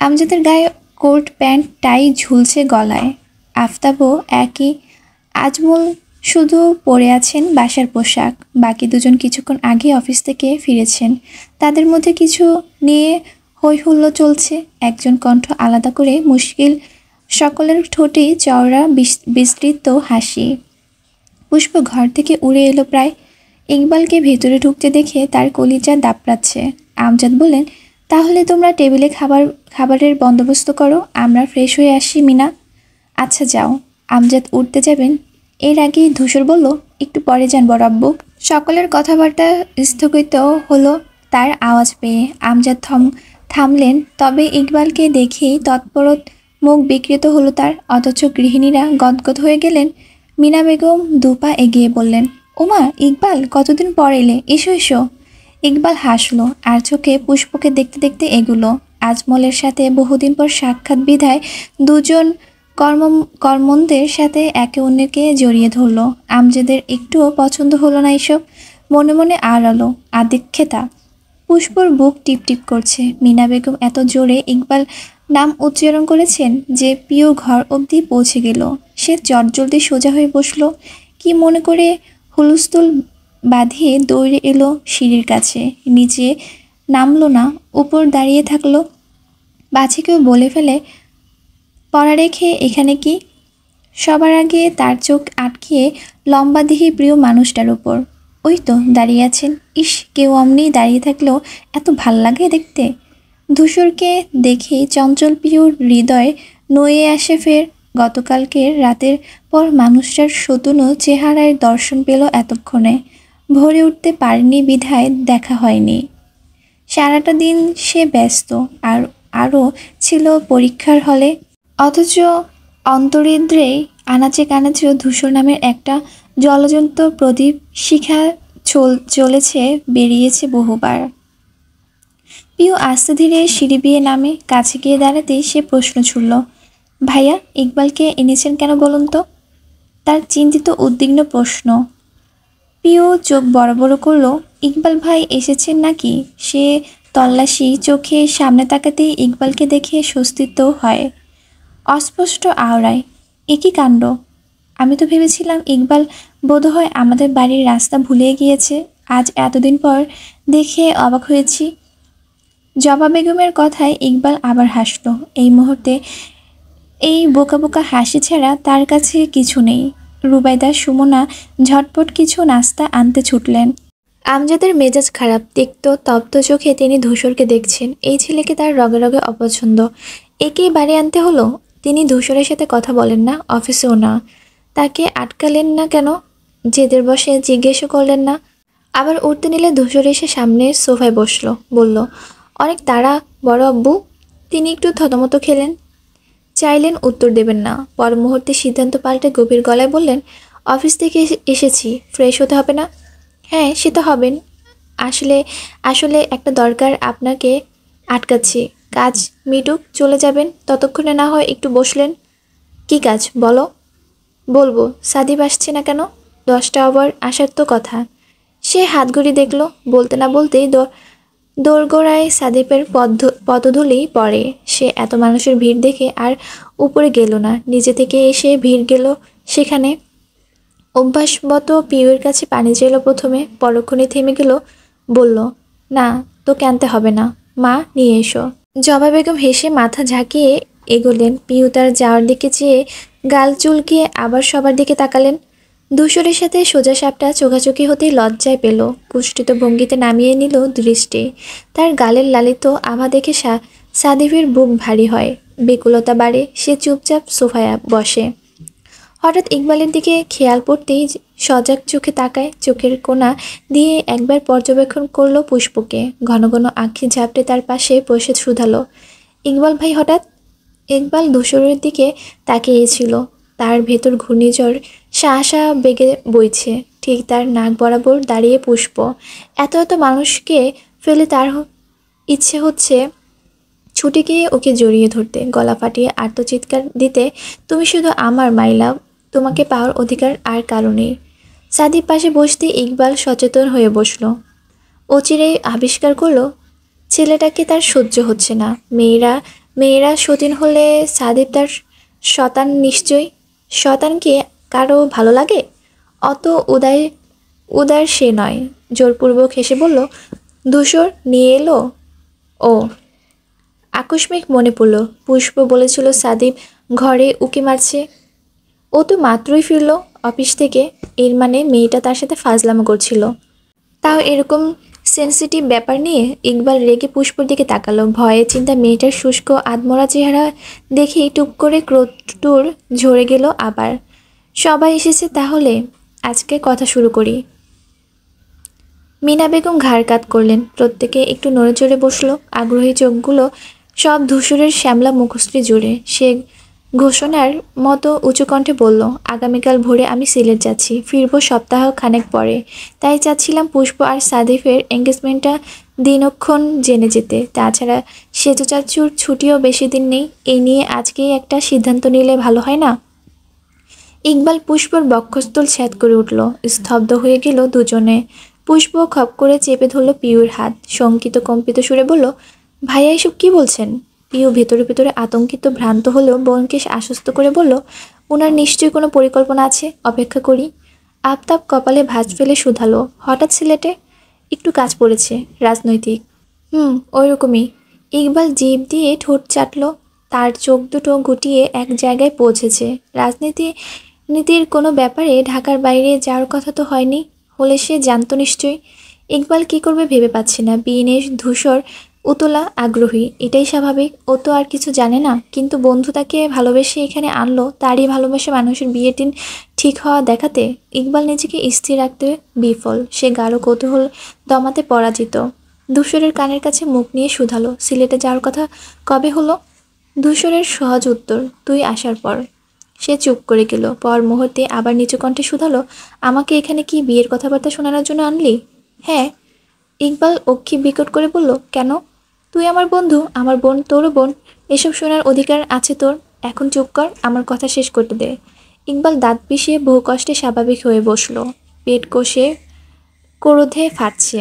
আমজাদের গায়ে কোট প্যান্ট টাই ঝুলছে গলায়। আফতাবও একই। আজমল শুধু পরে আছেন বাসার পোশাক। বাকি দুজন কিছুক্ষণ আগে অফিস থেকে ফিরেছেন। তাদের মধ্যে কিছু নিয়ে হৈ হুল্লো চলছে। একজন কণ্ঠ আলাদা করে মুশকিল, সকলের ঠোঁটেই চওড়া বিস্তৃত হাসি। পুষ্প ঘর থেকে উড়ে এলো প্রায়। ইকবালকে ভেতরে ঢুকতে দেখে তার কলিজা দাপড়াচ্ছে। আমজাদ বললেন, তাহলে তোমরা টেবিলে খাবারের বন্দোবস্ত করো, আমরা ফ্রেশ হয়ে আসি মিনা। আচ্ছা যাও। আমজাদ উঠতে যাবেন, এর আগেই ধূসর বলল, একটু পরে যান বড় আব্বু। সকলের কথাবার্তা স্থগিত হলো তার আওয়াজ পেয়ে। আমজাদ থামলেন, তবে ইকবালকে দেখেই তৎপরত মুখ বিকৃত হলো তার। অথচ গৃহিণীরা গদগদ হয়ে গেলেন। মিনা বেগম দুপা এগিয়ে বললেন, ওমা ইকবাল, কতদিন পর এলে, এসো এসো। ইকবাল হাসলো আর চোখে পুষ্পকে দেখতে দেখতে এগুলো। আজমলের সাথে বহুদিন পর সাক্ষাৎ বিধায় দুজন কর্মন্দের সাথে একে অন্যকে জড়িয়ে ধরলো। আমজাদের একটুও পছন্দ হলো না এসব। মনে মনে আড়ালো, আদিক্ষেতা। পুষ্পর বুক টিপটিপ করছে। মিনা বেগম এত জোরে ইকবাল নাম উচ্চারণ করেছেন যে পিও ঘর অবধি পৌঁছে গেল। সে চটজলদি সোজা হয়ে বসলো। কি মনে করে হুলস্থুল বাঁধিয়ে দৌড়ে এলো সিঁড়ির কাছে। নিচে নামলো না, উপর দাঁড়িয়ে থাকলো। বাছে কেউ বলে ফেলে, পড়া রেখে এখানে কি? সবার আগে তার চোখ আটকিয়ে লম্বাদেহী প্রিয় মানুষটার উপর। ওই তো দাঁড়িয়ে আছেন। ইস, কেউ অমনি দাঁড়িয়ে থাকলেও এত ভাল লাগে দেখতে। ধূসরকে দেখেই চঞ্চল পিওর হৃদয় নয়ে আসে ফের। গতকালকের রাতের পর মানুষটার শতুনো চেহারায় দর্শন পেল এতক্ষণে। ভরে উঠতে পারেনি বিধায় দেখা হয়নি। সারাটা দিন সে ব্যস্ত, আর আরও ছিল পরীক্ষার হলে। অথচ অন্তরিন্দ্রেই আনাচে কানাচেও ধূসর নামের একটা জলজন্ত প্রদীপ শিখা চলেছে, বেরিয়েছে বহুবার। পিউ আস্তে ধীরে সিঁড়ি বেয়ে নামে। কাছে গিয়ে দাঁড়াতেই সে প্রশ্ন ছুড়ল, ভাইয়া, ইকবালকে এনেছেন কেন বলুন তো? তার চিন্তিত উদ্বিগ্ন প্রশ্ন। পিউ চোখ বড় বড় করল। ইকবাল ভাই এসেছেন নাকি? সে তল্লাশি চোখে সামনে তাকাতেই ইকবালকে দেখে স্বস্তিত হয়। অস্পষ্ট আওড়ায়, একই কাণ্ড! আমি তো ভেবেছিলাম ইকবাল বোধহয় আমাদের বাড়ির রাস্তা ভুলে গিয়েছে। আজ এতদিন পর দেখে অবাক হয়েছি। জবা বেগমের কথায় ইকবাল আবার হাসল। এই মুহূর্তে এই বোকা বোকা হাসি ছাড়া তার কাছে কিছু নেই। রুবাইদা সুমনা ঝটপট কিছু নাস্তা আনতে ছুটলেন। আমজাদের মেজাজ খারাপ, তিক্ত তপ্ত চোখে তিনি ধূসরকে দেখছেন। এই ছেলেকে তার রগে রগে অপছন্দ। একেই বাড়ি আনতে হলো। তিনি ধূসরের সাথে কথা বলেন না, অফিসেও না। তাকে আটকালেন না কেন? জেদের বসে জিজ্ঞেসও করলেন না। আবার উঠতে নিলে ধূসর এসে সামনে সোফায় বসলো, বলল, অনেক তাড়া বড় আব্বু। তিনি একটু থতমত খেলেন, চাইলেন উত্তর দেবেন না। পর মুহূর্তে সিদ্ধান্ত পাল্টে গভীর গলায় বললেন, অফিস থেকে এসেছি, ফ্রেশ হতে হবে না? হ্যাঁ, সে তো হবেন। আসলে আসলে একটা দরকার, আপনাকে আটকাচ্ছি। কাজ মিটুক, চলে যাবেন। ততক্ষণে না হয় একটু বসলেন। কি কাজ বলো? বলবো। সাদিব আসছে না কেন? 10টা আবার আসার তো কথা। সে হাত ঘড়ি দেখল। বলতে না বলতেই দোরগোড়ায় সাদেপের পদধূলি পড়ে। সে এত মানুষের ভিড় দেখে আর উপরে গেল না, নিজে থেকে এসে ভিড় গেল সেখানে। অভ্যাসবত পিউয়ের কাছে পানি চাইল প্রথমে, পরক্ষণে থেমে গেল, বলল, না, তোকে আনতে হবে না, মা নিয়ে এসো। জবা বেগম হেসে মাথা ঝাঁকিয়ে এগোলেন। পিউ তার যাওয়ার দিকে চেয়ে গাল চুলকিয়ে আবার সবার দিকে তাকালেন। ধূসরের সাথে সোজা সাপটা চোখাচোখি হতেই লজ্জায় পেল, কুষ্ঠিত ভঙ্গিতে নামিয়ে নিল দৃষ্টি। তার গালের লালিত আভা দেখে সাদিফের বুক ভারী হয়, বেকুলতা বাড়ে। সে চুপচাপ সোফায় বসে। হঠাৎ ইকবালের দিকে খেয়াল পড়তেই সজাগ চোখে তাকায়, চোখের কোণা দিয়ে একবার পর্যবেক্ষণ করলো পুষ্পকে, ঘন ঘন আঁখি ঝাপটে তার পাশে বসে শুধালো, ইকবাল ভাই হঠাৎ? ইকবাল ধূসরের দিকে তাকিয়েছিল। তার ভেতর ঘূর্ণিঝড় শাঁ বেগে বইছে। ঠিক তার নাক বরাবর দাঁড়িয়ে পুষ্প। এত এত মানুষকে ফেলে তার ইচ্ছে হচ্ছে ছুটে গিয়ে ওকে জড়িয়ে ধরতে, গলা ফাটিয়ে আর্তচিৎকার দিতে, তুমি শুধু আমার মাই লাভ, তোমাকে পাওয়ার অধিকার আর কারণেই। সাদিপ পাশে বসতে ইকবাল সচেতন হয়ে বসলো। অচিরেই আবিষ্কার করলো ছেলেটাকে তার সহ্য হচ্ছে না। মেয়েরা সতীন হলে সাদিপ তার শতান নিশ্চয়ই। শতানকে কারো ভালো লাগে? অত উদার সে নয়। জোরপূর্বক হেসে বলল, ধূসর নিয়ে এলো ও। আকস্মিক মনে পড়ল পুষ্প বলেছিল সাদিপ ঘরে উকি মারছে। ও তো মাত্রই ফিরল অফিস থেকে, এর মানে মেয়েটা তার সাথে ফাজলামো করছিল। তাও এরকম সেন্সিটিভ ব্যাপার নিয়ে। ইকবাল রেগে পুষ্পর দিকে তাকালো। ভয়ে চিন্তা মেয়েটার শুষ্ক আধমরা চেহারা দেখেই টুপ করে ক্রোধটুর ঝরে গেল আবার। সবাই এসেছে তাহলে, আজকে কথা শুরু করি। মিনা বেগম ঘাড় কাত করলেন। প্রত্যেকে একটু নড়েচড়ে বসলো, আগ্রহী চোখগুলো সব ধূসরের শ্যামলা মুখশ্রী জুড়ে। সে ঘোষণার মতো উঁচু কণ্ঠে বলল, আগামীকাল ভোরে আমি সিলেট যাচ্ছি, ফিরবো সপ্তাহ খানেক পরে। তাই চাচ্ছিলাম পুষ্প আর সাদিফের এঙ্গেজমেন্টটা দিনক্ষণ জেনে যেতে। তাছাড়া সেজু চাচুর ছুটিও বেশি দিন নেই। এই নিয়ে আজকেই একটা সিদ্ধান্ত নিলে ভালো হয় না? ইকবাল পুষ্পর বক্ষস্থল ছেদ করে উঠল। স্তব্ধ হয়ে গেল দুজনে। পুষ্প খপ করে চেপে ধরল পিউর হাত, শঙ্কিত কম্পিত সুরে বলল, ভাইয়া এসব কি বলছেন? পিউ ভেতরে ভেতরে আতঙ্কিত ভ্রান্ত হলেও বোনকে আশ্বস্ত করে বলল, ওনার নিশ্চয়ই কোনো পরিকল্পনা আছে, অপেক্ষা করি। আফতাব কপালে ভাঁজ ফেলে শুধালো, হঠাৎ সিলেটে? একটু কাজ পড়েছে, রাজনৈতিক। ওই রকমই। ইকবাল জিভ দিয়ে ঠোঁট চাটল। তার চোখ দুটো গুটিয়ে এক জায়গায় পৌঁছেছে। নীতির কোনো ব্যাপারে ঢাকার বাইরে যাওয়ার কথা তো হয়নি, হলে সে জানতো নিশ্চয়ই। ইকবাল কী করবে ভেবে পাচ্ছে না। বিয়ে ধূসর উতলা আগ্রহী, এটাই স্বাভাবিক। ও তো আর কিছু জানে না, কিন্তু বন্ধু তাকে ভালোবেসে এখানে আনলো, তারই ভালোবাসা মানুষের বিয়ের দিন ঠিক হওয়া দেখাতে। ইকবাল নিজেকে স্থির রাখতে বিফল। সে গাঢ় কৌতূহল দমাতে পরাজিত। ধূসরের কানের কাছে মুখ নিয়ে শুধালো, সিলেটে যাওয়ার কথা কবে হলো? ধূসরের সহজ উত্তর, তুই আসার পর। সে চুপ করে গেল। পর মুহূর্তে আবার নিচু কণ্ঠে শুধালো, আমাকে এখানে কি বিয়ের কথাবার্তা শোনানোর জন্য আনলি? হ্যাঁ। ইকবাল অক্ষি বিকট করে বলল, কেন? তুই আমার বন্ধু, আমার বোন তোরও বোন, এসব শোনার অধিকার আছে তোর। এখন চুপ কর, আমার কথা শেষ করতে দে। ইকবাল দাঁত পিষিয়ে বহু কষ্টে স্বাভাবিক হয়ে বসল। পেট কষে ক্রোধে ফাটছে।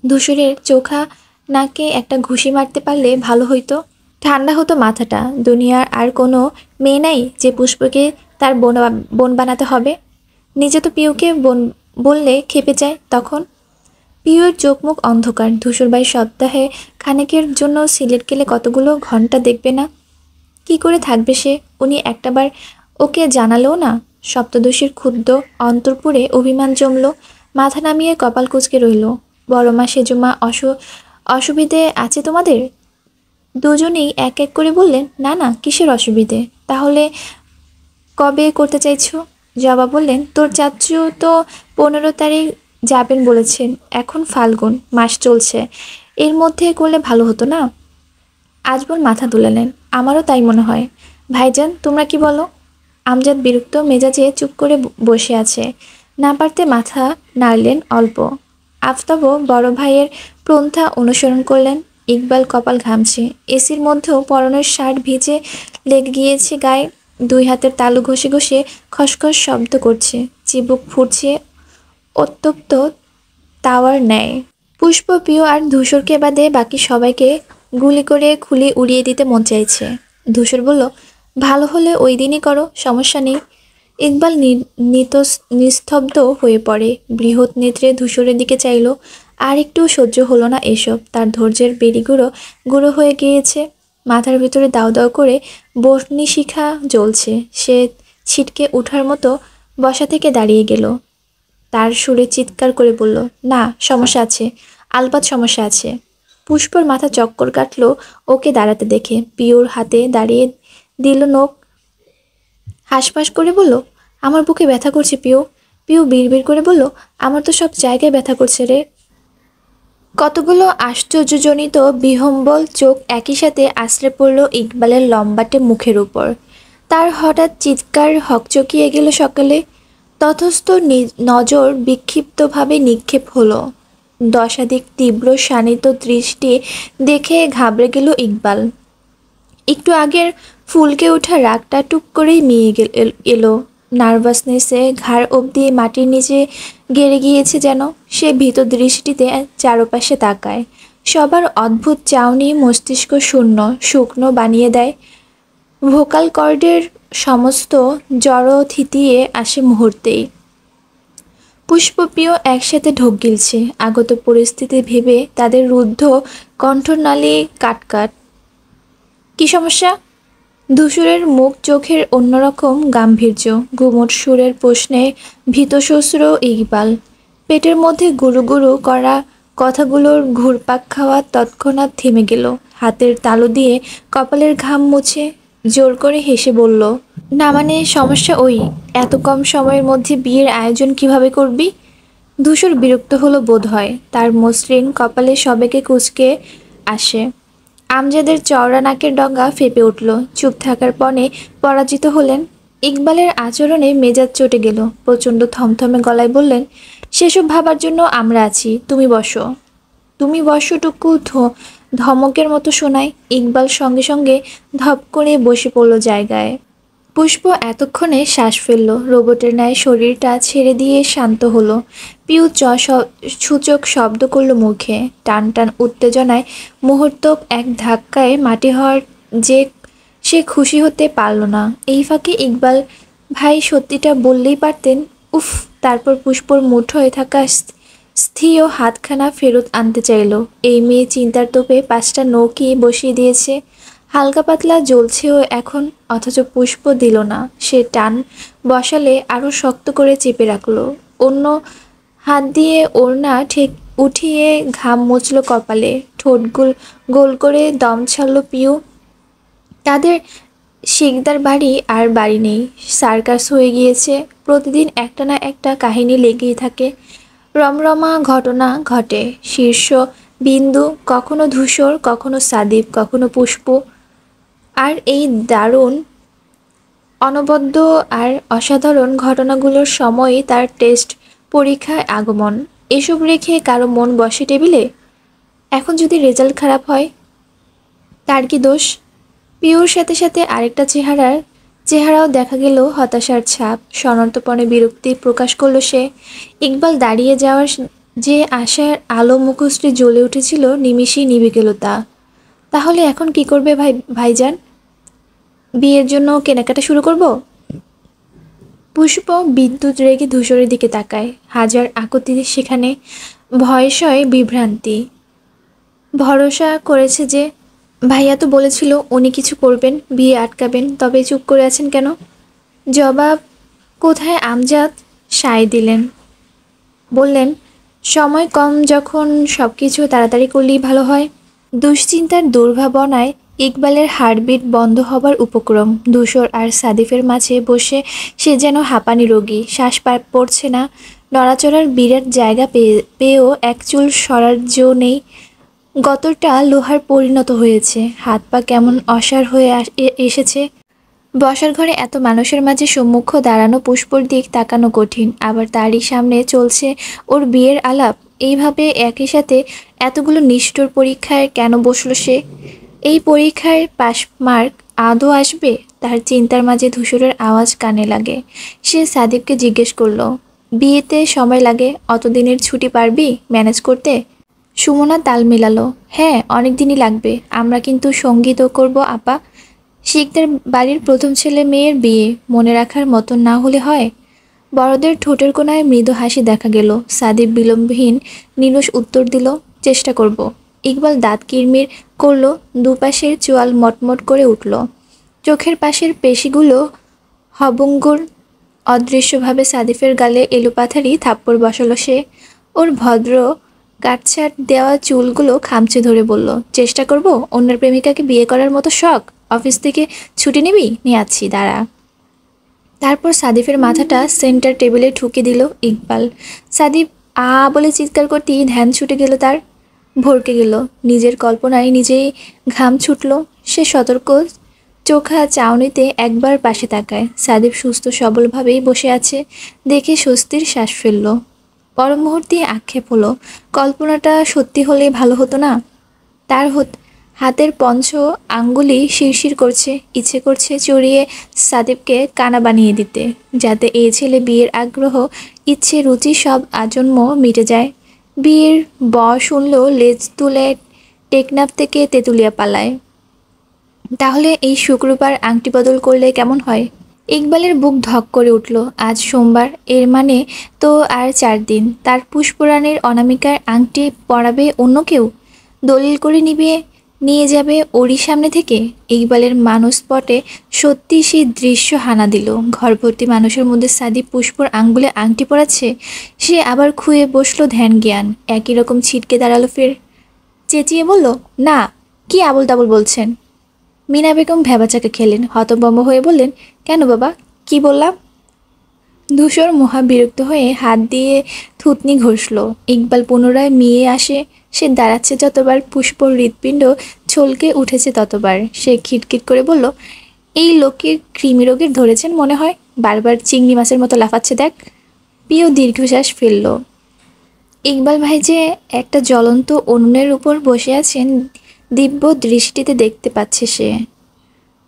ধূসরের চোখা নাকে একটা ঘুষি মারতে পারলে ভালো হইতো, ঠান্ডা হতো মাথাটা। দুনিয়ার আর কোনো মেয়ে নাই যে পুষ্পকে তার বোন বানাতে হবে? নিজে তো পিউকে বোন বললে খেপে যায় তখন। পিউয়ের চোখ মুখ অন্ধকার। ধূসরবাই সপ্তাহে খানেকের জন্য সিলেট গেলে কতগুলো ঘন্টা দেখবে না? কি করে থাকবে সে? উনি একটাবার ওকে জানালেও না। সপ্তদশীর ক্ষুদ্র অন্তরপুরে অভিমান জমল। মাথা নামিয়ে কপাল কুঁচকে রইল। বড় মা সেজমা অসুবিধে আছে তোমাদের? দুজনেই এক এক করে বললেন, না না, কিসের অসুবিধে? তাহলে কবে করতে চাইছো? জবা বললেন, তোর চাচু তো 15 তারিখ যাবেন বলেছেন। এখন ফাল্গুন মাস চলছে, এর মধ্যে করলে ভালো হতো না? আজমল মাথা তুলালেন, আমারও তাই মনে হয়। ভাইজান তোমরা কি বলো? আমজাদ বিরক্ত মেজাজে চুপ করে বসে আছে। না পারতে মাথা নাড়লেন অল্প। আফতাবও বড় ভাইয়ের পন্থা অনুসরণ করলেন। ইকবাল কপাল ঘামছে। এসির মধ্যেও পরনের শার্ট ভিজে লেগে গিয়েছে গায়ে। দুই হাতের তালু ঘষে ঘষে খসখস শব্দ করছে। চিবুক ফুটছে উত্তপ্ত তাওয়ার ন্যায়। পুষ্প, পিউ আর ধূসরকে বাদে বাকি সবাইকে গুলি করে খুলি উড়িয়ে দিতে মন চাইছে। ধূসর বলল, ভালো হলে ওই দিনই করো, সমস্যা নেই। ইকবাল নিস্তব্ধ হয়ে পড়ে, বৃহৎ নেত্রে ধূসরের দিকে চাইল। আর একটু সহ্য হলো না এসব, তার ধৈর্যের বেড়িগুলো গুঁড়ো হয়ে গিয়েছে। মাথার ভিতরে দাউ দাউ করে বহ্নিশিখা জ্বলছে। সে ছিটকে ওঠার মতো বসা থেকে দাঁড়িয়ে গেল। তার সুরে চিৎকার করে বলল, না, সমস্যা আছে, আলবাত সমস্যা আছে। পুষ্পর মাথা চক্কর কাটল ওকে দাঁড়াতে দেখে। পিওর হাতে দাঁড়িয়ে দিল নখ। হাঁসফাঁস করে বলল, আমার বুকে ব্যথা করছে পিউ। পিউ বিড়বিড় করে বলল, আমার তো সব জায়গায় ব্যথা করছে রে। কতগুলো আশ্চর্যজনিত বিহম্বল চোখ একই সাথে আছড়ে পড়ল ইকবালের লম্বাটে মুখের উপর। তার হঠাৎ চিৎকার হকচকিয়ে গেল সকালে। ততস্থ নজর বিক্ষিপ্তভাবে নিক্ষেপ হলো। দশাধিক তীব্র শানিত দৃষ্টি দেখে ঘাবড়ে গেল ইকবাল। একটু আগের ফুলকে ওঠা রাগটা টুক করেই মিয়ে এলো। নার্ভাসনেসে ঘাড় অবধি মাটির নিচে গেড়ে গিয়েছে যেন। সে ভীত দৃষ্টিতে চারপাশে তাকায়। সবার অদ্ভুত চাউনি মস্তিষ্ক শূন্য শুকনো বানিয়ে দেয়। ভোকাল কর্ডের সমস্ত জড় থিতিয়ে আসে মুহূর্তেই। পুষ্পপ্রিয় একসাথে ঢোক গিলছে। আগত পরিস্থিতি ভেবে তাদের রুদ্ধ কণ্ঠনালী কাটকাট। কি সমস্যা? ধূসরের মুখ চোখের অন্যরকম গাম্ভীর্য। গুমট সুরের প্রশ্নে ভীতশ্মশ্র ইকবাল। পেটের মধ্যে গুরু গুরু করা কথাগুলোর ঘুরপাক খাওয়া তৎক্ষণাৎ থেমে গেল। হাতের তালু দিয়ে কপালের ঘাম মুছে জোর করে হেসে বলল, না মানে সমস্যা ওই, এত কম সময়ের মধ্যে বিয়ের আয়োজন কিভাবে করবি? ধূসর বিরক্ত হলো বোধ হয়। তার মসৃণ কপালে সবেকে কুঁচকে আসে। আমজাদের চওড়া নাকের ডগা ফেপে উঠল। চুপ থাকার পণে পরাজিত হলেন। ইকবালের আচরণে মেজাজ চটে গেল। প্রচণ্ড থমথমে গলায় বললেন, সেসব ভাবার জন্য আমরা আছি, তুমি বসো। তুমি বসোটুকু ধমকের মতো শোনায়। ইকবাল সঙ্গে সঙ্গে ধপ করে বসে পড়ল জায়গায়। পুষ্প এতক্ষণে শ্বাস ফেলল। রোবটের ন্যায় শরীরটা ছেড়ে দিয়ে শান্ত হলো। পিউ সূচক শব্দ করল মুখে। টান টান উত্তেজনায় মুহূর্তক এক ধাক্কায় মাটি হওয়ার যে সে খুশি হতে পারল না। এই ফাঁকে ইকবাল ভাই সত্যিটা বললেই পারতেন। উফ! তারপর পুষ্পর মুঠোয় থাকা স্থির হাতখানা ফেরত আনতে চাইল। এই মেয়ে চিন্তার তোপে 5টা নৌকি বসিয়ে দিয়েছে। হালকা পাতলা জ্বলছেও এখন, অথচ পুষ্প দিল না। সে টান বসালে আরও শক্ত করে চেপে রাখল। অন্য হাত দিয়ে ওড়না ঠিক উঠিয়ে ঘাম মুছল কপালে। ঠোঁট গোল করে দম ছাড়ল পিউ। তাদের শিকদার বাড়ি আর বাড়ি নেই, সার্কাস হয়ে গিয়েছে। প্রতিদিন একটা না একটা কাহিনী লেগেই থাকে। রমরমা ঘটনা ঘটে। শীর্ষ বিন্দু কখনো ধূসর, কখনো সাদিপ, কখনো পুষ্প। আর এই দারুণ অনবদ্য আর অসাধারণ ঘটনাগুলোর সময়ই তার টেস্ট পরীক্ষায় আগমন। এসব রেখে কারো মন বসে টেবিলে? এখন যদি রেজাল্ট খারাপ হয়, তার কি দোষ? পিওর সাথে সাথে আরেকটা চেহারাও দেখা গেল, হতাশার ছাপ। সনন্তপণে বিরক্তি প্রকাশ করল সে। ইকবাল দাঁড়িয়ে যাওয়ার যে আশার আলো মুখশ্রী জ্বলে উঠেছিল, নিমিষেই নিভে গেল তা। তাহলে এখন কি করবে ভাইজান? বিয়ের জন্য কেনাকাটা শুরু করব? পুষ্প বিদ্যুৎ রেগে ধূসরের দিকে তাকায়। হাজার আকুতি সেখানে, ভয়সয় বিভ্রান্তি। ভরসা করেছে যে ভাইয়া তো বলেছিল উনি কিছু করবেন, বিয়ে আটকাবেন, তবে চুপ করে আছেন কেন? জবাব কোথায় আমজাদ সায় দিলেন, বললেন, সময় কম, যখন সব কিছু তাড়াতাড়ি করলেই ভালো হয়। দুশ্চিন্তার দুর্ভাবনায় ইকবালের হার্টবিট বন্ধ হবার উপক্রম। ধূসর আর সাদিফের মাঝে বসে সে যেন হাঁপানি রোগী। শ্বাস পড়ছে না। নড়াচড়ার বিরাট জায়গা পেয়েও এক চুল সরার জো নেই। গতরটা লোহার পরিণত হয়েছে। হাত পা কেমন অসাড় হয়ে এসেছে। বসার ঘরে এত মানুষের মাঝে সম্মুখ দাঁড়ানো, পুষ্পর দিক তাকানো কঠিন। আবার তারই সামনে চলছে ওর বিয়ের আলাপ। এইভাবে একই সাথে এতগুলো নিষ্ঠুর পরীক্ষায় কেন বসল সে? এই পরীক্ষায় পাশ মার্ক আদৌ আসবে? তার চিন্তার মাঝে ধূসরের আওয়াজ কানে লাগে। সে সাদিবকে জিজ্ঞেস করলো, বিয়েতে সময় লাগে, অতদিনের ছুটি পারবি ম্যানেজ করতে? সুমনা তাল মেলালো। হ্যাঁ, অনেক দিনই লাগবে। আমরা কিন্তু সঙ্গীতও করব আপা। শিখদের বাড়ির প্রথম ছেলে মেয়ের বিয়ে, মনে রাখার মতন না হলে হয়? বড়দের ঠোঁটের কোণায় মৃদু হাসি দেখা গেল। সাদিব বিলম্বহীন নিরস উত্তর দিল, চেষ্টা করব। ইকবাল দাঁত কিরমির করল, দুপাশের চোয়াল মটমট করে উঠল। চোখের পাশের পেশিগুলো হবঙ্গুর। অদৃশ্যভাবে সাদিফের গালে এলোপাথারি থাপ্পড় বসালো সে। ওর ভদ্র কাটছাট দেওয়া চুলগুলো খামচে ধরে বলল, চেষ্টা করব? অন্যের প্রেমিকাকে বিয়ে করার মতো শখ? অফিস থেকে ছুটি নিবি? নিয়ে আছি, দাঁড়া। তারপর সাদিফের মাথাটা সেন্টার টেবিলে ঠুকে দিল ইকবাল। সাদিফ আ বলে চিৎকার করতেই ধ্যান ছুটে গেল তার। ভরকে গেল। নিজের কল্পনায় নিজেই ঘাম ছুটল। সে সতর্ক চোখা চাউনিতে একবার পাশে তাকায়। সাদিফ সুস্থ সবলভাবেই বসে আছে দেখে স্বস্তির শ্বাস ফেলল। পর মুহূর্তে আক্ষেপ হলো, কল্পনাটা সত্যি হলে ভালো হতো না? তার হাতের পঞ্চ আঙ্গুলি শিরশির করছে, ইচ্ছে করছে চড়িয়ে সাদিবকে কানা বানিয়ে দিতে, যাতে এই ছেলে বিয়ের আগ্রহ, ইচ্ছে, রুচি সব আজন্ম মিটে যায়। বিয়ের শুনলো লেজ তুলে টেকনাফ থেকে তেঁতুলিয়া পালায়। তাহলে এই শুক্রবার আংটি বদল করলে কেমন হয়? ইকবালের বুক ধক করে উঠল। আজ সোমবার, এর মানে তো আর 4 দিন। তার পুষ্পরাণীর অনামিকার আংটি পরাবে অন্য কেউ, দলিল করে নিয়ে যাবে ওরই সামনে থেকে। ইকবালের মানসপটে সত্যি সেই দৃশ্য হানা দিল। ঘরভর্তি মানুষের মধ্যে সাদিব পুষ্পর আঙ্গুলে আংটি পরাচ্ছে। সে আবার খুয়ে বসলো ধ্যান জ্ঞান। একই রকম ছিটকে দাঁড়ালো ফের। চেঁচিয়ে বলল, না, কি আবোল তাবোল বলছেন? মিনা বেগম ভ্যাবাচাকে খেলেন। হতভম্ব হয়ে বললেন, কেন বাবা, কি বললাম? ধূসর মহা বিরক্ত হয়ে হাত দিয়ে থুতনি ঘষল। ইকবাল পুনরায় মিয়ে আসে। সে দাঁড়াচ্ছে যতবার পুষ্পর হৃৎপিণ্ড ছলকে উঠেছে ততবার। সে খিটখিট করে বলল, এই লোককে কৃমি রোগের ধরেছেন মনে হয়, বারবার চিংড়ি মাছের মতো লাফাচ্ছে দেখ। প্রিয় দীর্ঘশ্বাস ফেলল। ইকবাল ভাই যে একটা জ্বলন্ত উনুনের উপর বসে আছেন দিব্য দৃষ্টিতে দেখতে পাচ্ছে সে।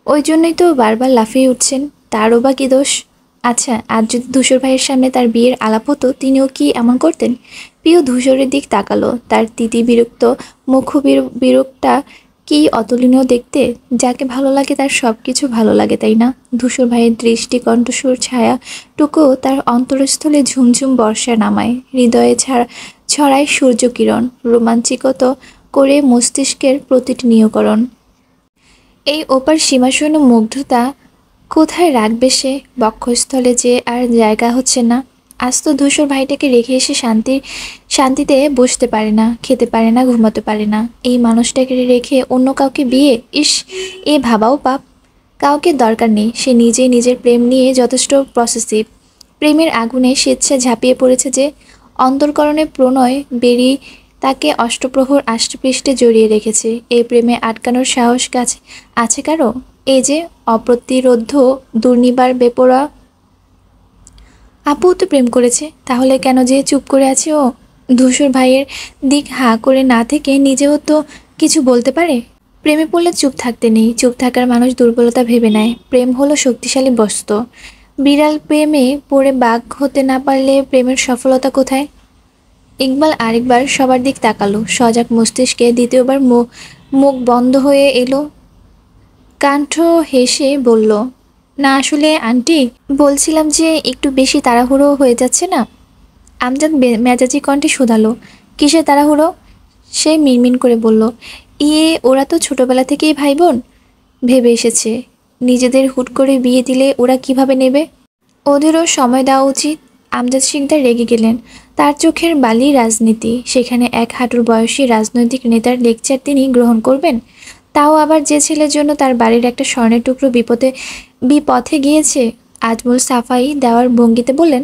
ওই জন্যই তো বারবার লাফিয়ে উঠছেন। তারও বা কী দোষ? আচ্ছা, আজ যদি ধূসর ভাইয়ের সামনে তার বিয়ের আলাপ হতো, তিনিও কি এমন করতেন? প্রিয় ধূসরের দিক তাকালো। তার তিতি বিরক্ত বিরক্তটা কি অতুলনীয় দেখতে! যাকে ভালো লাগে তার সব কিছু ভালো লাগে, তাই না? ধূসর ভাইয়ের দৃষ্টি কণ্ঠস্বর ছায়াটুকু তার অন্তরস্থলে ঝুমঝুম বর্ষা নামায়, হৃদয়ে ছড়ায় সূর্যকিরণ, রোমাঞ্চিকত করে মস্তিষ্কের প্রতিটি নিয়করণ। এই ওপার সীমাশূন্য মুগ্ধতা কোথায় রাখবে সে? বক্ষস্থলে যে আর জায়গা হচ্ছে না। আজ তো ধূসর ভাইটাকে রেখে এসে শান্তিতে বসতে পারে না, খেতে পারে না, ঘুমাতে পারে না। এই মানুষটাকে রেখে অন্য কাউকে বিয়ে, ইস, এ ভাবাও পাপ। কাউকে দরকার নেই, সে নিজেই নিজের প্রেম নিয়ে যথেষ্ট পসেসিভ। প্রেমের আগুনে স্বেচ্ছা ঝাঁপিয়ে পড়েছে যে। অন্তর্করণে প্রণয় বেরি তাকে অষ্টপ্রহর আষ্টপৃষ্ঠে জড়িয়ে রেখেছে। এই প্রেমে আটকানোর সাহস আছে কারো? এই যে অপ্রতিরোধ্য দুর্নিবার বেপরোয়া। আপুও তো প্রেম করেছে, তাহলে কেন যে চুপ করে আছে ও? ধূসর ভাইয়ের দিক হাঁ করে না থেকে নিজেও তো কিছু বলতে পারে। প্রেমে পড়লে চুপ থাকতে নেই। চুপ থাকার মানুষ দুর্বলতা ভেবে নেয়। প্রেম হলো শক্তিশালী বস্তু। বিড়াল প্রেমে পড়ে বাঘ হতে না পারলে প্রেমের সফলতা কোথায়? ইকবাল আরেকবার সবার দিক তাকালো। সজাগ মস্তিষ্কে দ্বিতীয়বার মুখ বন্ধ হয়ে এলো। কাণ্ঠ হেসে বলল, না আসলে আন্টি, বলছিলাম যে একটু বেশি তাড়াহুড়ো হয়ে যাচ্ছে না? আমজাদ মেজাজি কণ্ঠে শোধালো, কিসের তাড়াহুড়ো? সে মিনমিন করে বলল, ওরা তো ছোটবেলা থেকেই ভাই বোন। ভেবে এসেছে নিজেদের হুট করে বিয়ে দিলে ওরা কিভাবে নেবে। ওদেরও সময় দেওয়া উচিত। আমজাদ শিকদার রেগে গেলেন। তার চোখের বালি রাজনীতি। সেখানে এক হাঁটুর বয়সী রাজনৈতিক নেতার লেকচার তিনি গ্রহণ করবেন? তাও আবার যে ছেলের জন্য তার বাড়ির একটা স্বর্ণের টুকরো বিপথে গিয়েছে। আজমল সাফাই দেওয়ার ভঙ্গিতে বললেন,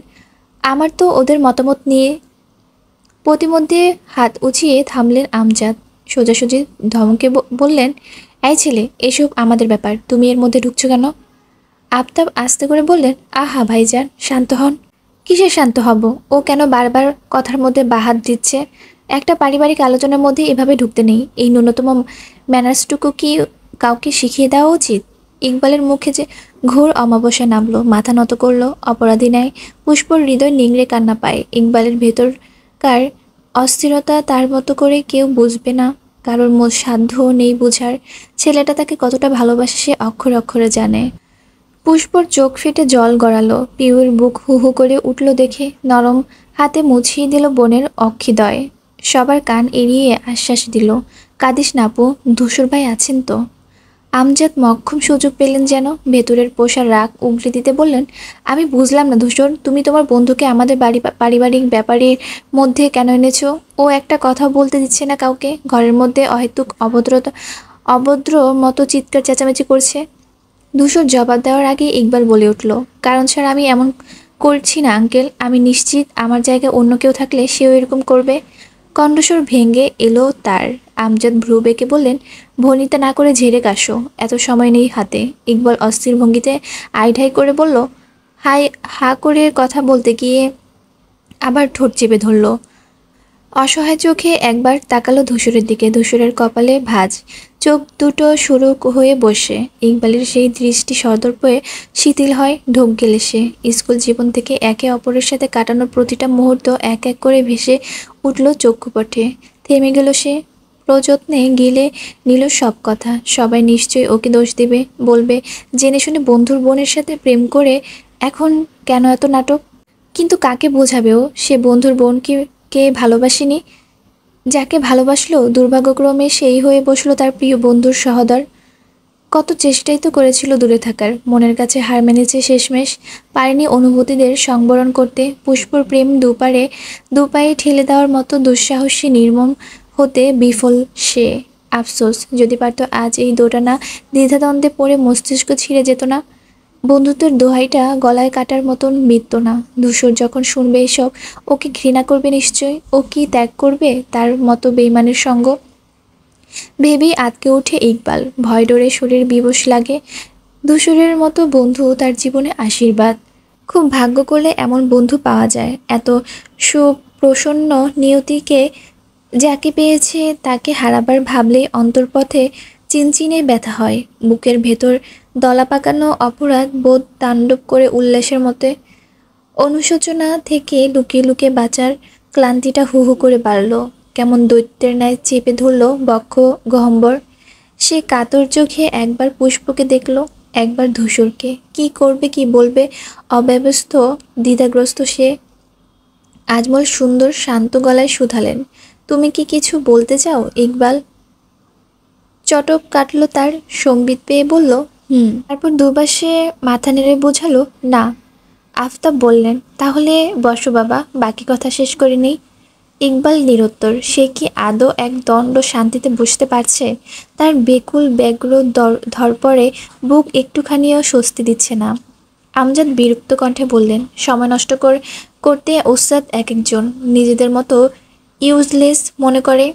আমার তো ওদের মতামত নিয়ে। প্রতিমধ্যে হাত উঁচিয়ে থামলেন আমজাদ। সোজাসুজি ধমকে বললেন, এই ছেলে, এসব আমাদের ব্যাপার, তুমি এর মধ্যে ঢুকছো কেন? আফতাব আস্তে করে বললেন, আহা ভাইজান, শান্ত হন। কিসের শান্ত হব? ও কেন বারবার কথার মধ্যে বাহাত দিচ্ছে? একটা পারিবারিক আলোচনার মধ্যে এভাবে ঢুকতে নেই। এই ন্যূনতম ম্যানার্সটুকু কি কাউকে শিখিয়ে দেওয়া উচিত? ইকবালের মুখে যে ঘোর অমাবস্যা নামলো। মাথা নত করলো অপরাধী ন্যায়। পুষ্পর হৃদয় নিংড়ে কান্না পায়। ইকবালের ভেতরকার অস্থিরতা তার মতো করে কেউ বুঝবে না, কারোর সাধ্য নেই বোঝার। ছেলেটা তাকে কতটা ভালোবাসে সে অক্ষরে অক্ষরে জানে। পুষ্পর চোখ ফেটে জল গড়ালো। পিউর বুক হু হু করে উঠল দেখে নরম হাতে মুছিয়ে দিল বোনের অক্ষিদয়। সবার কান এড়িয়ে আশ্বাস দিল, কাঁদিস না আপু, ধূসর ভাই আছেন তো। আমজাদ মক্ষম সুযোগ পেলেন যেন, ভেতরের পোষা রাগ উগড়ে দিতে বললেন, আমি বুঝলাম না ধূসর, তুমি তোমার বন্ধুকে আমাদের পারিবারিক ব্যাপারের মধ্যে কেন এনেছো? ও একটা কথা বলতে দিচ্ছে না কাউকে, ঘরের মধ্যে অহেতুক অভদ্র মতো চিৎকার চেঁচামেচি করছে। ধূসর জবাব দেওয়ার আগে ইকবাল বলে উঠল, কারণ ছাড়া আমি এমন করছি না আঙ্কেল, আমি নিশ্চিত আমার জায়গায় অন্য কেউ থাকলে সেও এরকম করবে। কণ্ঠস্বর ভেঙে এলো তার। আমজাদ ভ্রু বেঁকে বললেন, ভনিতা না করে ঝেড়ে কাশো, এত সময় নেই হাতে। ইকবাল অস্থির ভঙ্গিতে আইঢাই করে বলল, হা করে কথা বলতে গিয়ে আবার ঠোঁট চেপে ধরল। অসহায় চোখে একবার তাকালো ধূসরের দিকে। ধূসরের কপালে ভাঁজ, চোখ দুটো শুরু হয়ে বসে। ইকবালের সেই দৃষ্টি সদর্পে শিথিল হয়। ঢোক গেলে সে স্কুল জীবন থেকে একে অপরের সাথে কাটানোর প্রতিটা মুহূর্ত এক এক করে ভেসে উঠল চক্ষুপটে। থেমে গেল সে, প্রযত্নে গিলে নিল সব কথা। সবাই নিশ্চয়ই ওকে দোষ দেবে, বলবে জেনে শুনে বন্ধুর বোনের সাথে প্রেম করে এখন কেন এত নাটক। কিন্তু কাকে বোঝাবেও, সে বন্ধুর বোনকে কে ভালোবাসেনি? যাকে ভালোবাসলো দুর্ভাগ্যক্রমে সেই হয়ে বসলো তার প্রিয় বন্ধুর সহদর। কত চেষ্টাই তো করেছিল দূরে থাকার, মনের কাছে হার মেনেছে শেষমেশ, পারেনি অনুভূতিদের সংবরণ করতে। পুষ্পর প্রেম দুপায়ে ঠেলে দেওয়ার মতো দুঃসাহসী নির্মম হতে বিফল সে। আফসোস, যদি পারত আজ এই দোটানা দ্বিধাদ্বন্দ্বে পড়ে মস্তিষ্ক ছিঁড়ে যেত না। বন্ধুত্বের দোহাইটা গলায় কাটার মতন মিটত না। ধূসর যখন শুনবে এসব, ওকে ঘৃণা করবে নিশ্চয়। ও কি ত্যাগ করবে তার মতো বেইমানের সঙ্গ? ভেবেই আঁতকে ওঠে ইকবাল। ভয় ডরে শরীর বিবশ লাগে। ধূসরের মতো বন্ধু তার জীবনে আশীর্বাদ। খুব ভাগ্য করলে এমন বন্ধু পাওয়া যায়। এত সুপ্রসন্ন নিয়তিকে যাকে পেয়েছে তাকে হারাবার ভাবলেই অন্তর্পথে চিনচিনে ব্যথা হয়। বুকের ভেতর দলা পাকানো অপরাধ বোধ তাণ্ডব করে উল্লাসের মতে। অনুশোচনা থেকে লুকিয়ে লুকিয়ে বাঁচার ক্লান্তিটা হু হু করে বাড়ল। কেমন দৈত্যের ন্যায় চেপে ধরল বক্ষ গহ্বর। সে কাতর চোখে একবার পুষ্পকে দেখল, একবার ধূসরকে। কি করবে কি বলবে অব্যবস্থ দ্বিধাগ্রস্ত সে। আজমল সুন্দর শান্ত গলায় শুধালেন, তুমি কি কিছু বলতে চাও ইকবাল? চটক কাটল তার। সম্বিত পেয়ে বলল, তারপর দুবার সে মাথা নেড়ে বোঝালো, না। আফতাব বললেন, তাহলে বসো বাবা, বাকি কথা শেষ করে নেই। ইকবাল নিরুত্তর। সে কি আদৌ এক দণ্ড শান্তিতে বসতে পারছে? তার বেকুল ব্যগ্র ধরপড়ে বুক একটুখানিও স্বস্তি দিচ্ছে না। আমজাদ বিরক্ত কণ্ঠে বললেন, সময় নষ্ট করতে ওস্তাদ এক একজন নিজেদের মতো ইউজলেস মনে করে।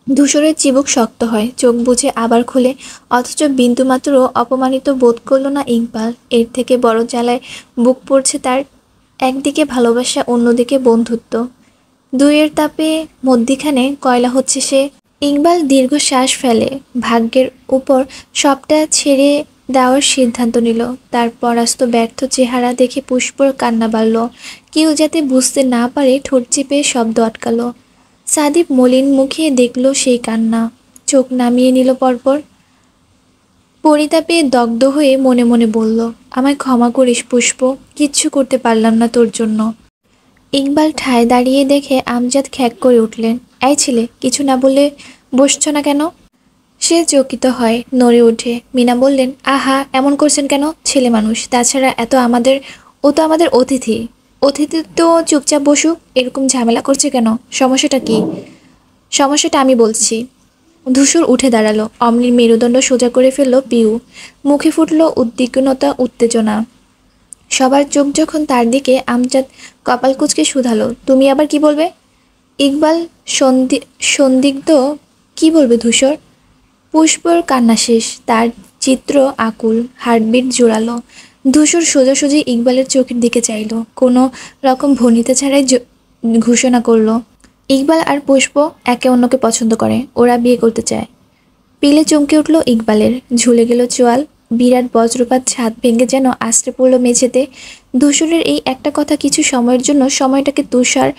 ধূসরের চিবুক শক্ত হয়, চোখ বুজে আবার খুলে, অথচ বিন্দুমাত্র অপমানিত বোধ করল না ইকবাল। এর থেকে বড় জ্বালায় বুক পড়ছে তার। একদিকে ভালোবাসা, অন্যদিকে বন্ধুত্ব, দুইয়ের তাপে মধ্যিখানে কয়লা হচ্ছে সে। ইকবাল দীর্ঘশ্বাস ফেলে, ভাগ্যের উপর সবটা ছেড়ে দেওয়ার সিদ্ধান্ত নিল। তার পরাস্ত ব্যর্থ চেহারা দেখে পুষ্পর কান্না বাড়ল। কেউ যাতে বুঝতে না পারে ঠোঁট চেপে শব্দ আটকালো। সাদীপ মলিন মুখে দেখল সেই কান্না, চোখ নামিয়ে নিল পরপর। পরিতাপে দগ্ধ হয়ে মনে মনে বলল, আমায় ক্ষমা করিস পুষ্প, কিচ্ছু করতে পারলাম না তোর জন্য। ইকবাল ঠায় দাঁড়িয়ে দেখে আমজাদ খ্যাক করে উঠলেন, এই ছেলে, কিছু না বলে বসছ না কেন? সে চকিত হয়, নড়ে ওঠে। মিনা বললেন, আহা, এমন করছেন কেন? ছেলে মানুষ, তাছাড়া ও তো আমাদের অতিথি। অতিথি তো চুপচাপ বসুক, এরকম ঝামেলা করছে কেন? সমস্যাটা কি? সমস্যাটা আমি বলছি। ধূসর উঠে দাঁড়ালো। অমনির মেরুদণ্ড সোজা করে ফেলল পিউ। মুখে ফুটল উদ্বিগ্নতা, উত্তেজনা। সবার চোখ যখন তার দিকে, আমজাদ কপাল কুঁচকে শুধালো, তুমি আবার কি বলবে? ইকবাল সন্দিগ্ধ, কি বলবে ধূসর? পুষ্পর কান্না শেষ, তার চিত্র আকুল, হার্টবিট জোরালো। ধূসর সোজাসুজি ইকবালের চোখের দিকে চাইল, কোনো রকম ভনিতা ছাড়াই ঘোষণা করলো, ইকবাল আর পুষ্প একে অন্যকে পছন্দ করে, ওরা বিয়ে করতে চায়। পিলে চমকে উঠল ইকবালের, ঝুলে গেল চোয়াল। বিরাট বজ্রপাত ছাদ ভেঙে যেন আশ্রে পড়ল মেঝেতে। ধূসরের এই একটা কথা কিছু সময়ের জন্য সময়টাকে তুষার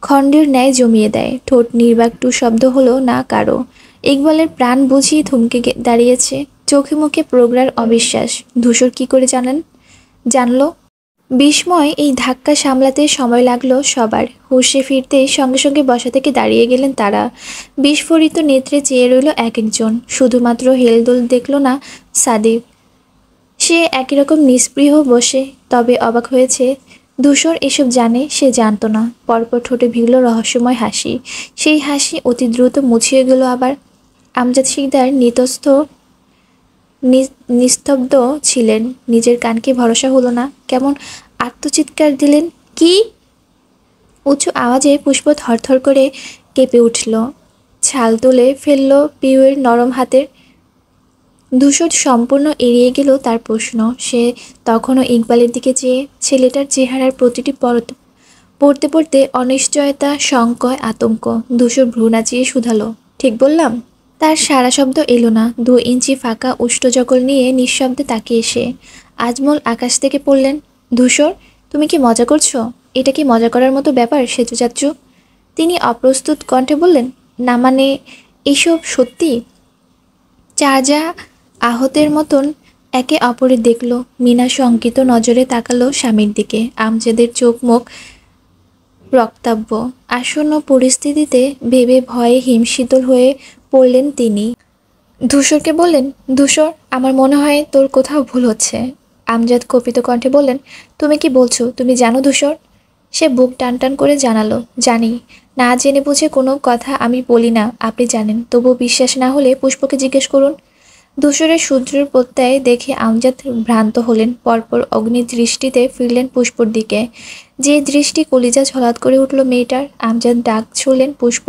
খণ্ডের ন্যায় জমিয়ে দেয়। ঠোঁট নির্বাক টু শব্দ হলো না কারো। ইকবালের প্রাণ বুঝিয়ে থমকে দাঁড়িয়েছে, চোখে মুখে প্রগাঢ় অবিশ্বাস। ধূসর কি করে জানলো? বিস্ময় এই ধাক্কা সামলাতে সময় লাগলো সবার। হুঁশে ফিরতে সঙ্গে সঙ্গে বসা থেকে দাঁড়িয়ে গেলেন তারা। বিস্ফোরিত নেত্রে চেয়ে রইল এক একজন। শুধুমাত্র হেলদোল দেখল না সাদিক। সে একই রকম নিস্পৃহ বসে। তবে অবাক হয়েছে, ধূসর এসব জানে, সে জানতো না। পরপর ঠোঁটে ভিড়ল রহস্যময় হাসি। সেই হাসি অতি দ্রুত মুছিয়ে গেল আবার। আমজাদ শিকদার নিস্তব্ধ ছিলেন। নিজের কানকে ভরসা হলো না। কেমন আত্মচিৎকার দিলেন, কি? উঁচু আওয়াজে পুষ্প থরথর করে কেঁপে উঠল। ছাল তুলে ফেলল পিউয়ের নরম হাতের। ধূসর সম্পূর্ণ এড়িয়ে গেল তার প্রশ্ন। সে তখনও ইকবালের দিকে চেয়ে। ছেলেটার চেহারার প্রতিটি পড়তে পড়তে অনিশ্চয়তা, সংকয়, আতঙ্ক। ধূসর ভ্রু নাচিয়ে শুধালো, ঠিক বললাম? তার সারা শব্দ এলো না। 2 ইঞ্চি ফাঁকা উষ্টজকল নিয়ে নিঃশব্দে তাকিয়ে সে। আজমল আকাশ থেকে পড়লেন, ধূসর, তুমি কি মজা করছো? এটা কি মজা করার মতো ব্যাপার সেজু চাচ্চু? তিনি অপ্রস্তুত কণ্ঠে বললেন, না মানে, এসব সত্যি। চারজা আহতের মতন একে অপরের দেখল। মিনা শঙ্কিত নজরে তাকালো স্বামীর দিকে। আমজাদের চোখ মুখ রক্তাব্য। আসন্ন পরিস্থিতিতে ভেবে ভয়ে হিমশীতল হয়ে পড়লেন তিনি। ধূসরকে বললেন, ধূসর, আমার মনে হয় তোর কোথাও ভুল হচ্ছে। আমজাদ কপিত কণ্ঠে বললেন, তুমি কি বলছো? তুমি জানো ধূসর? সে বুক টান টান করে জানালো, জানি। না জেনে বুঝে কোনো কথা আমি বলি না, আপনি জানেন। তবু বিশ্বাস না হলে পুষ্পকে জিজ্ঞেস করুন। ধূসরের সূর্যের প্রত্যয় দেখে আমজাদ ভ্রান্ত হলেন। পরপর অগ্নি দৃষ্টিতে ফিরলেন পুষ্পর দিকে। যে দৃষ্টি কলিজা ঝলাত করে উঠল মেয়েটার। আমজাদ ডাক ছুড়লেন, পুষ্প।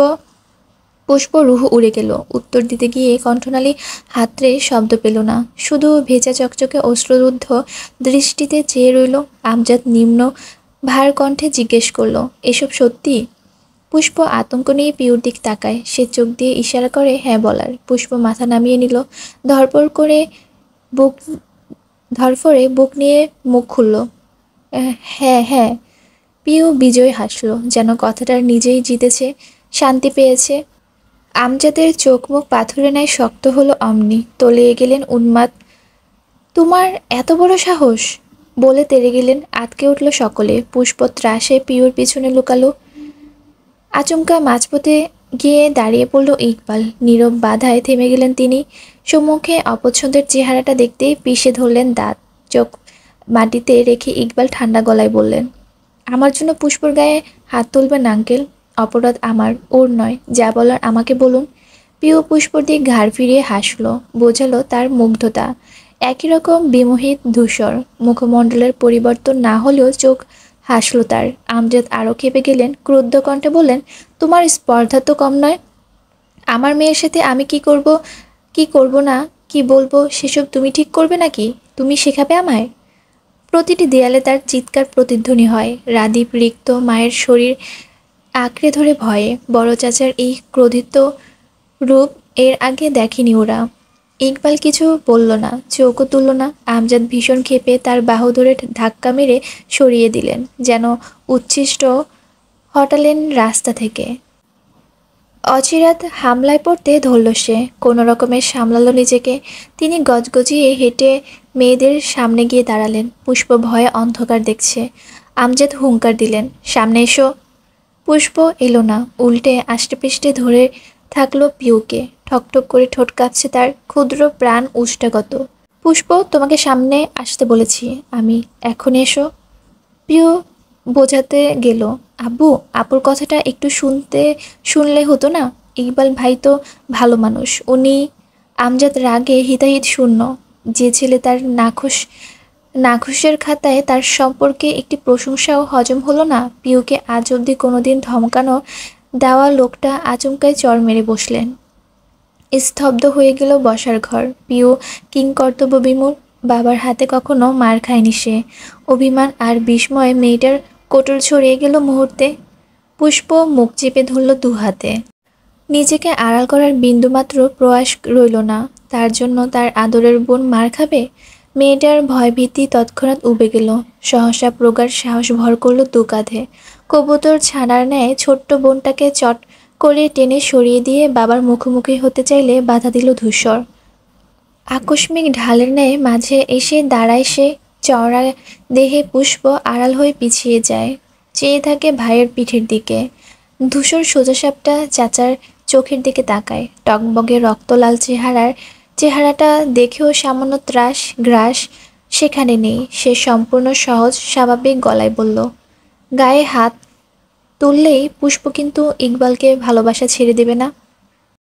পুষ্প রুহু উড়ে গেল। উত্তর দিতে গিয়ে কণ্ঠনালী হাতড়ে শব্দ পেল না। শুধু ভেজা চকচকে অশ্রুরুদ্ধ দৃষ্টিতে চেয়ে রইল। আমজাদ নিম্ন ভার কণ্ঠে জিজ্ঞেস করলো, এসব সত্যি? পুষ্প আতঙ্ক নিয়ে পিউর দিক তাকায়। সে চোখ দিয়ে ইশারা করে হ্যাঁ বলার। পুষ্প মাথা নামিয়ে নিল। ধরফরে বুক নিয়ে মুখ খুলল, হ্যাঁ হ্যাঁ। পিউ বিজয় হাসল, যেন কথাটার নিজেই জিতেছে, শান্তি পেয়েছে। আমজাদের চোখ মুখ পাথরে ন্যায় শক্ত হলো অমনি। তলিয়ে গেলেন উন্মাদ। তোমার এত বড় সাহস! বলে তেড়ে গেলেন। আটকে উঠল সকলে। পুষ্প ত্রাসে পিউর পিছনে লুকালো। আচমকা মাঝপথে গিয়ে দাঁড়িয়ে পড়ল ইকবাল। নীরব বাধায় থেমে গেলেন তিনি। সম্মুখে অপছন্দের চেহারাটা দেখতেই পিষে ধরলেন দাঁত। চোখ মাটিতে রেখে ইকবাল ঠান্ডা গলায় বললেন, আমার জন্য পুষ্পর গায়ে হাত তুলবেন আঙ্কেল? অপরাধ আমার, ওর নয়। যা বলার আমাকে বলুন। পিউ পুষ্পর দিক ঘাড় ফিরিয়ে হাসলো, বোঝালো তার মুগ্ধতা। একই রকম বিমোহিত ধূসর। মুখমণ্ডলের পরিবর্তন না হলেও চোখ হাসলো তার। আমজাদ আরও খেপে গেলেন। ক্রুদ্ধ কণ্ঠে বললেন, তোমার স্পর্ধা তো কম নয়। আমার মেয়ের সাথে আমি কি করব না কি বলবো সেসব তুমি ঠিক করবে নাকি? তুমি শেখাবে আমায়? প্রতিটি দেয়ালে তার চিৎকার প্রতিধ্বনি হয়। রাদীপ রিক্ত মায়ের শরীর আঁকড়ে ধরে ভয়ে। বড় চাচার এই ক্রোধিত রূপ এর আগে দেখেনি ওরা। ইকবাল কিছু বলল না, চোখও তুলল না। আমজাদ ভীষণ ক্ষেপে তার বাহু ধরে ধাক্কা মেরে সরিয়ে দিলেন, যেন উচ্ছিষ্ট হটালেন রাস্তা থেকে। অচিরাত হামলায় পড়তে ধরল সে। কোনো রকমে সামলালো নিজেকে। তিনি গজগজিয়ে হেঁটে মেয়েদের সামনে গিয়ে দাঁড়ালেন। পুষ্প ভয়ে অন্ধকার দেখছে। আমজাদ হুঙ্কার দিলেন, সামনে এসো। পুষ্প এলো না, উল্টে আষ্টেপৃষ্টে ধরে থাকলো পিউকে। ঠকঠক করে ঠোঁট কাঁপছে তার, ক্ষুদ্র প্রাণ উষ্টাগত। পুষ্প, তোমাকে সামনে আসতে বলেছি আমি, এখন এসো। পিউ বোঝাতে গেল, আব্বু, আপুর কথাটা একটু শুনলে হতো না? ইকবাল ভাই তো ভালো মানুষ, উনি। আমজাদ রাগে হিতাহিত শূন্য। যে ছেলে তার নাখুশের খাতায় তার সম্পর্কে একটি প্রশংসাও হজম হলো না। পিউকে আজ অবধি কোনোদিন ধমকানো দেওয়া লোকটা আচমকাই চড় মেরে বসলেন। স্তব্ধ হয়ে গেল বসার ঘর। পিউ কিংকর্তব্য বিমূঢ়। বাবার হাতে কখনো মার খায়নি সে। অভিমান আর বিস্ময়ে মেয়েটার কোটর ছড়িয়ে গেল মুহূর্তে। পুষ্প মুখ চেপে ধরল 2 হাতে। নিজেকে আড়াল করার বিন্দুমাত্র প্রয়াস রইল না। তার জন্য তার আদরের বোন মার খাবে? মেয়েটার ভয়ভীতি তৎক্ষণাৎ উবে গেল। সহসা প্রগাঢ় সাহস ভর করল 2 কাঁধে। কবুতর ছানার ন্যায় ছোট্ট বোনটাকে চট করে টেনে সরিয়ে দিয়ে বাবার মুখোমুখি হতে চাইলে বাধা দিল ধূসর। আকস্মিক ঢালের ন্যায় মাঝে এসে দাঁড়ায় সে। চওড়া দেহে পুষ্প আড়াল হয়ে পিছিয়ে যায়, চেয়ে থাকে ভাইয়ের পিঠের দিকে। ধূসর সোজাসাপটা চাচার চোখের দিকে তাকায়। টকবগে রক্তলাল চেহারাটা দেখেও সামান্য ত্রাস গ্রাস সেখানে নেই। সে সম্পূর্ণ সহজ স্বাভাবিক গলায় বলল, গায়ে হাত তুললেই পুষ্প কিন্তু ইকবালকে ভালোবাসা ছেড়ে দেবে না।